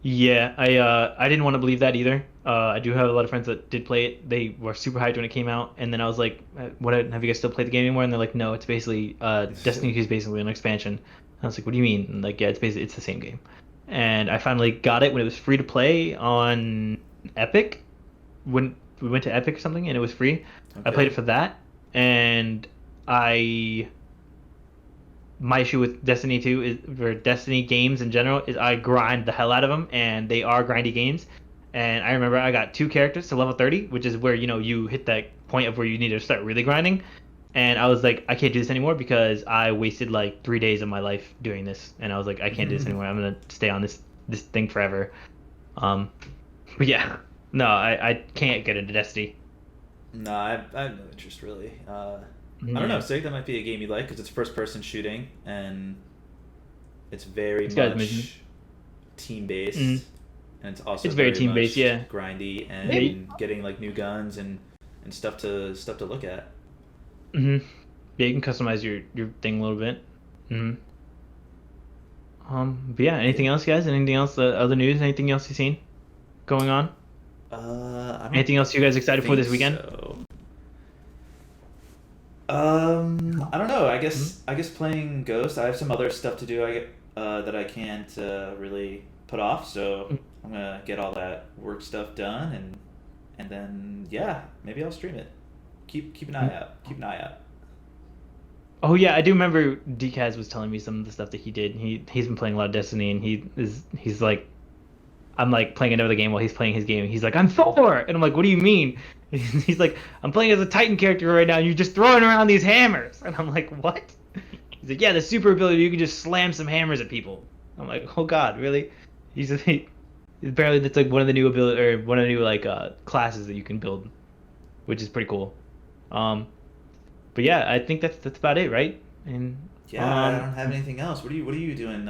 Yeah, I didn't want to believe that either. I do have a lot of friends that did play it. They were super hyped when it came out, and then I was like, "What? Have you guys still played the game anymore?" And they're like, "No, it's basically Destiny 2 is basically an expansion." And I was like, "What do you mean?" And like, yeah, it's the same game. And I finally got it when it was free to play on Epic. When we went to Epic or something, and it was free. I Okay. played it for that, and my issue with Destiny 2 is, for Destiny games in general, is I grind the hell out of them, and they are grindy games. and I remember I got 2 characters to level 30, which is where you hit that point of where you need to start really grinding. And I was like, I can't do this anymore because I wasted like 3 days of my life doing this, and I was like, I can't do this anymore. I'm gonna stay on this thing forever. But yeah, no, I can't get into Destiny. No, I have no interest really. I don't know. Sig, that might be a game you like because it's first-person shooting and it's very much team-based, and it's also very team-based, yeah. grindy and getting like new guns and stuff to look at. Yeah, you can customize your thing a little bit. But yeah, anything else, guys? Anything else? Other news? Anything else you've seen going on? Anything else you guys excited for this weekend? So. I don't know. I guess playing Ghost. I have some other stuff to do. That I can't really put off. So I'm gonna get all that work stuff done, and then yeah, maybe I'll stream it. Keep an eye out. Keep an eye out. Oh yeah, I do remember DKaz was telling me some of the stuff that he did. He's been playing a lot of Destiny, and he's like, I'm like playing another game while he's playing his game. He's like, I'm Thor, and I'm like, what do you mean? He's like, I'm playing as a Titan character right now, and you're just throwing around these hammers, and I'm like, what? He's like, yeah, the super ability, you can just slam some hammers at people. I'm like, oh god, really? Apparently that's like one of the new ability or one of the new like classes that you can build, which is pretty cool. But yeah, I think that's about it, right? And yeah, I don't have anything else. What are you doing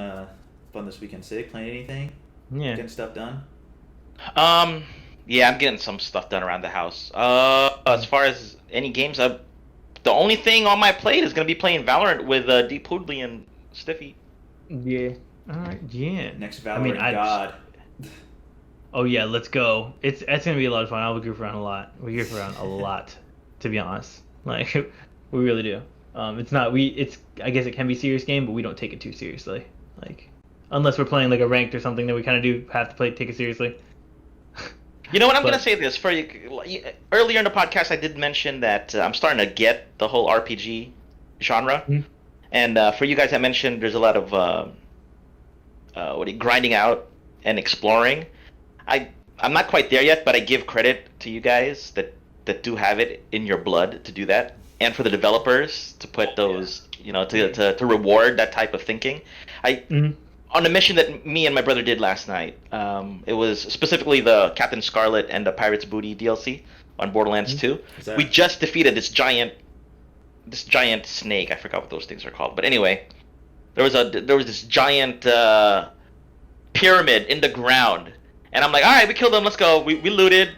fun this weekend? Sig, playing anything? Yeah. Getting stuff done? Yeah, I'm getting some stuff done around the house. As far as any games, the only thing on my plate is gonna be playing Valorant with Deep Hoodley and Stiffy. Yeah. All right. Yeah. Next Valorant god. Oh yeah, let's go. It's gonna be a lot of fun. I'll goof around a lot. We goof around a lot, to be honest. Like we really do. I guess it can be a serious game, but we don't take it too seriously. Like unless we're playing like a ranked or something, then we kind of do have to take it seriously. You know what? I'm gonna say this for you. Earlier in the podcast, I did mention that I'm starting to get the whole RPG genre, and for you guys, I mentioned there's a lot of grinding out and exploring. I'm not quite there yet, but I give credit to you guys that do have it in your blood to do that, and for the developers to put those, to reward that type of thinking. On the mission that me and my brother did last night, it was specifically the Captain Scarlet and the Pirate's Booty DLC on Borderlands 2. We just defeated this giant snake. I forgot what those things are called, but anyway, there was this giant pyramid in the ground, and I'm like, all right, we killed them. Let's go. We looted.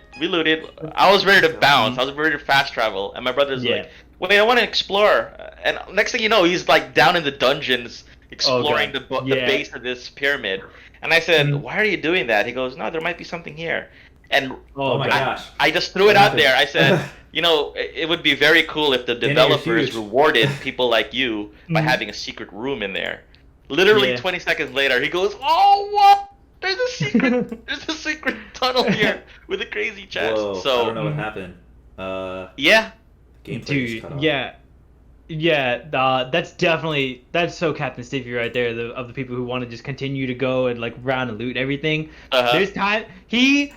I was ready to bounce. I was ready to fast travel, and my brother's like, wait, I want to explore. And next thing you know, he's like down in the dungeons, exploring the base of this pyramid. And I said, why are you doing that? He goes, no, there might be something here. And oh my gosh. I just threw it out there. I said, it would be very cool if the developers rewarded people like you by having a secret room in there. Literally 20 seconds later, he goes, oh, what? There's a secret tunnel here with a crazy chest. Whoa, so I don't know what happened. Dude, that's so Captain Stiffy right there. Of the people who want to just continue to go and like round and loot everything. There's time he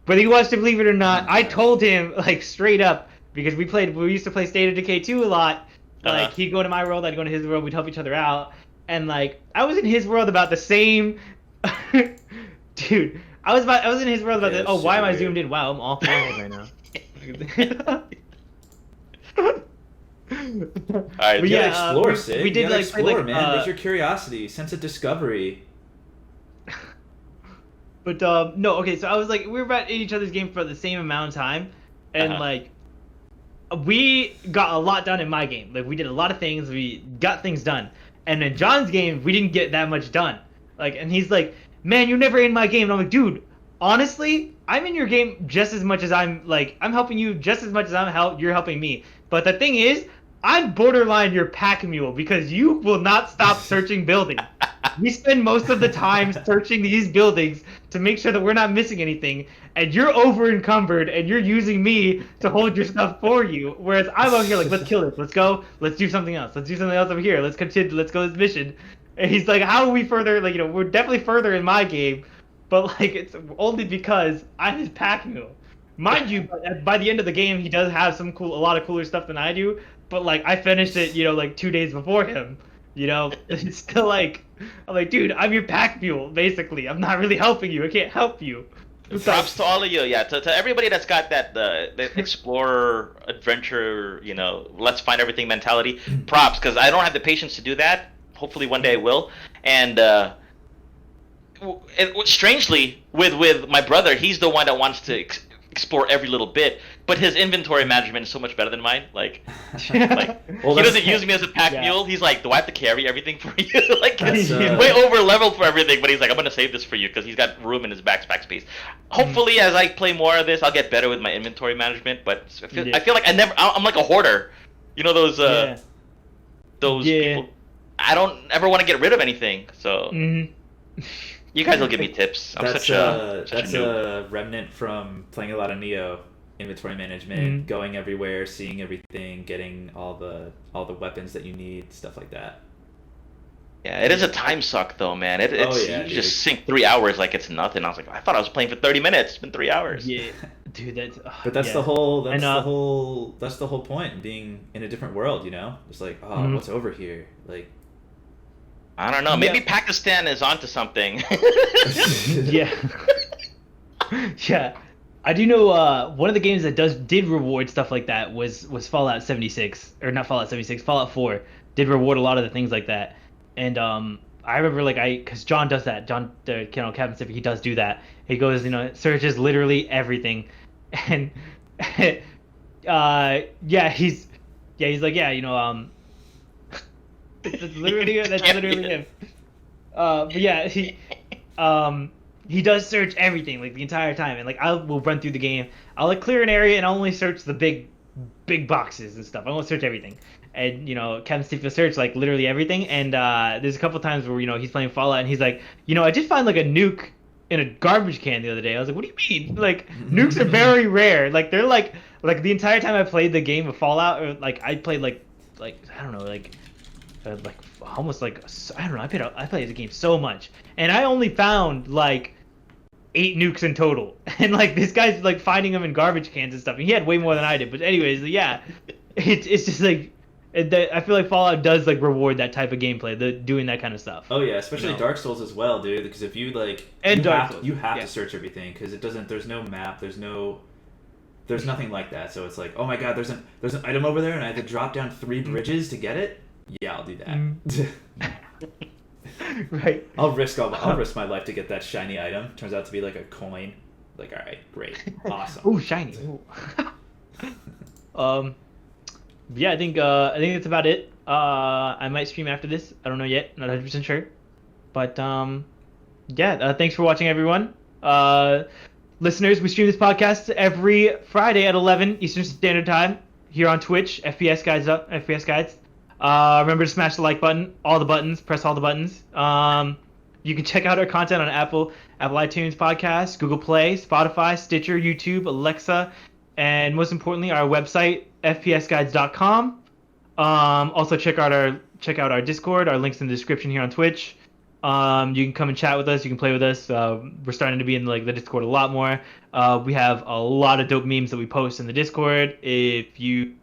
whether he wants to believe it or not, I told him like straight up because we used to play State of Decay 2 a lot. Like he'd go to my world, I'd go to his world, we'd help each other out, and like I was in his world about the same. Dude, I was in his world about this. Oh, why am I zoomed in? Wow, I'm all forward right now. Alright, you gotta explore, Sid. We did like explore, man. There's your curiosity, sense of discovery. But no, okay. So I was like, we were about in each other's game for the same amount of time, and like, we got a lot done in my game. Like, we did a lot of things. We got things done, and in John's game, we didn't get that much done. Like, and he's like, man, you're never in my game. And I'm like, dude, honestly, I'm in your game just as much as I'm helping you just as much as you're helping me. But the thing is, I'm borderline your pack mule because you will not stop searching buildings. We spend most of the time searching these buildings to make sure that we're not missing anything, and you're over encumbered and you're using me to hold your stuff for you. Whereas I'm over here like, let's kill this, let's go, let's do something else over here, let's go this mission. And he's like, how are we further? Like, we're definitely further in my game, but like it's only because I'm his pack mule. Mind you, by the end of the game, he does have a lot of cooler stuff than I do. But like I finished it, like 2 days before him. It's still like I'm like, dude, I'm your pack mule. Basically, I'm not really helping you. I can't help you. Props to all of you. Yeah, to everybody that's got the explorer adventure, let's find everything mentality. Props, because I don't have the patience to do that. Hopefully one day I will. And strangely, with my brother, he's the one that wants to explore every little bit, but his inventory management is so much better than mine. Like he doesn't use me as a pack mule. He's like, do I have to carry everything for you? Like he's way over leveled for everything, but he's like, I'm gonna save this for you because he's got room in his backpack space. Hopefully, as I play more of this, I'll get better with my inventory management. But I feel like I'm like a hoarder. Those people. I don't ever want to get rid of anything. So you guys will give me tips. That's a remnant from playing a lot of Neo. Inventory management, going everywhere, seeing everything, getting all the weapons that you need, stuff like that. Yeah, it is a time suck though, man. You just sink 3 hours like it's nothing. I was like, I thought I was playing for 30 minutes. It's been 3 hours. Yeah, dude, that's the whole point, being in a different world. It's like, what's over here? Like, I don't know. Maybe Pakistan is onto something. Yeah. Yeah. I do know one of the games that did reward stuff like that was Fallout 76, or not Fallout 76, Fallout 4 did reward a lot of the things like that. And I remember because John does that. John, Captain Civic, he does do that. He goes, searches literally everything, and he's like, that's literally him. But yeah, he does search everything like the entire time, and like I will run through the game. I'll like clear an area and I'll only search the big boxes and stuff. I won't search everything. And Captain Steve will search like literally everything. And there's a couple times where he's playing Fallout and he's like, I just found like a nuke in a garbage can the other day. I was like, what do you mean? Like nukes are very rare. Like they're like the entire time I played the game of Fallout, or like I played like I don't know, like almost like I don't know. I played the game so much, and I only found like 8 nukes in total. And like this guy's like finding them in garbage cans and stuff. And he had way more than I did. But anyways, yeah, it's just like I feel like Fallout does like reward that type of gameplay, doing that kind of stuff. Oh yeah, especially Dark Souls as well, dude. Because if you you have to search everything because it doesn't. There's no map. There's nothing like that. So it's like, oh my god, there's an item over there, and I have to drop down 3 bridges to get it. Yeah, I'll do that. Right. I'll risk my life to get that shiny item. Turns out to be like a coin. Like, all right, great, awesome. Ooh, shiny. Ooh. Yeah, I think that's about it. I might stream after this. I don't know yet. Not 100% sure. But thanks for watching, everyone. Listeners, we stream this podcast every Friday at 11 Eastern Standard Time here on Twitch. FPS Guides. Remember to smash the like button, press all the buttons. You can check out our content on Apple iTunes Podcasts, Google Play, Spotify, Stitcher, YouTube, Alexa, and most importantly, our website, FPSguides.com. Also check out our Discord. Our link's in the description here on Twitch. You can come and chat with us. You can play with us. We're starting to be in like the Discord a lot more. We have a lot of dope memes that we post in the Discord. If you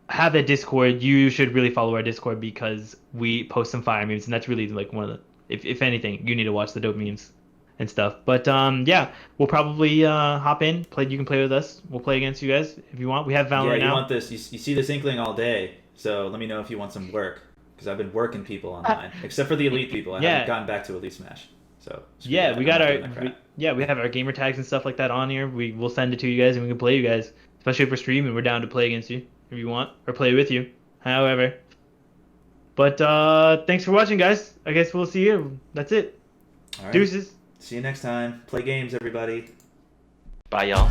have a Discord, you should really follow our Discord because we post some fire memes, and that's really like one of the, if anything, you need to watch the dope memes and stuff. But we'll probably hop in, play. You can play with us. We'll play against you guys if you want. We have Valorant now. Yeah, you want this? You see this Inkling all day, so let me know if you want some work because I've been working people online, except for the elite people. I haven't gotten back to Elite Smash. So yeah, we got we have our gamer tags and stuff like that on here. We'll send it to you guys and we can play you guys, especially if we're streaming. We're down to play against you if you want, or play with you, however. But thanks for watching, guys. I guess we'll see you. That's it. All right. Deuces. See you next time. Play games, everybody. Bye, y'all.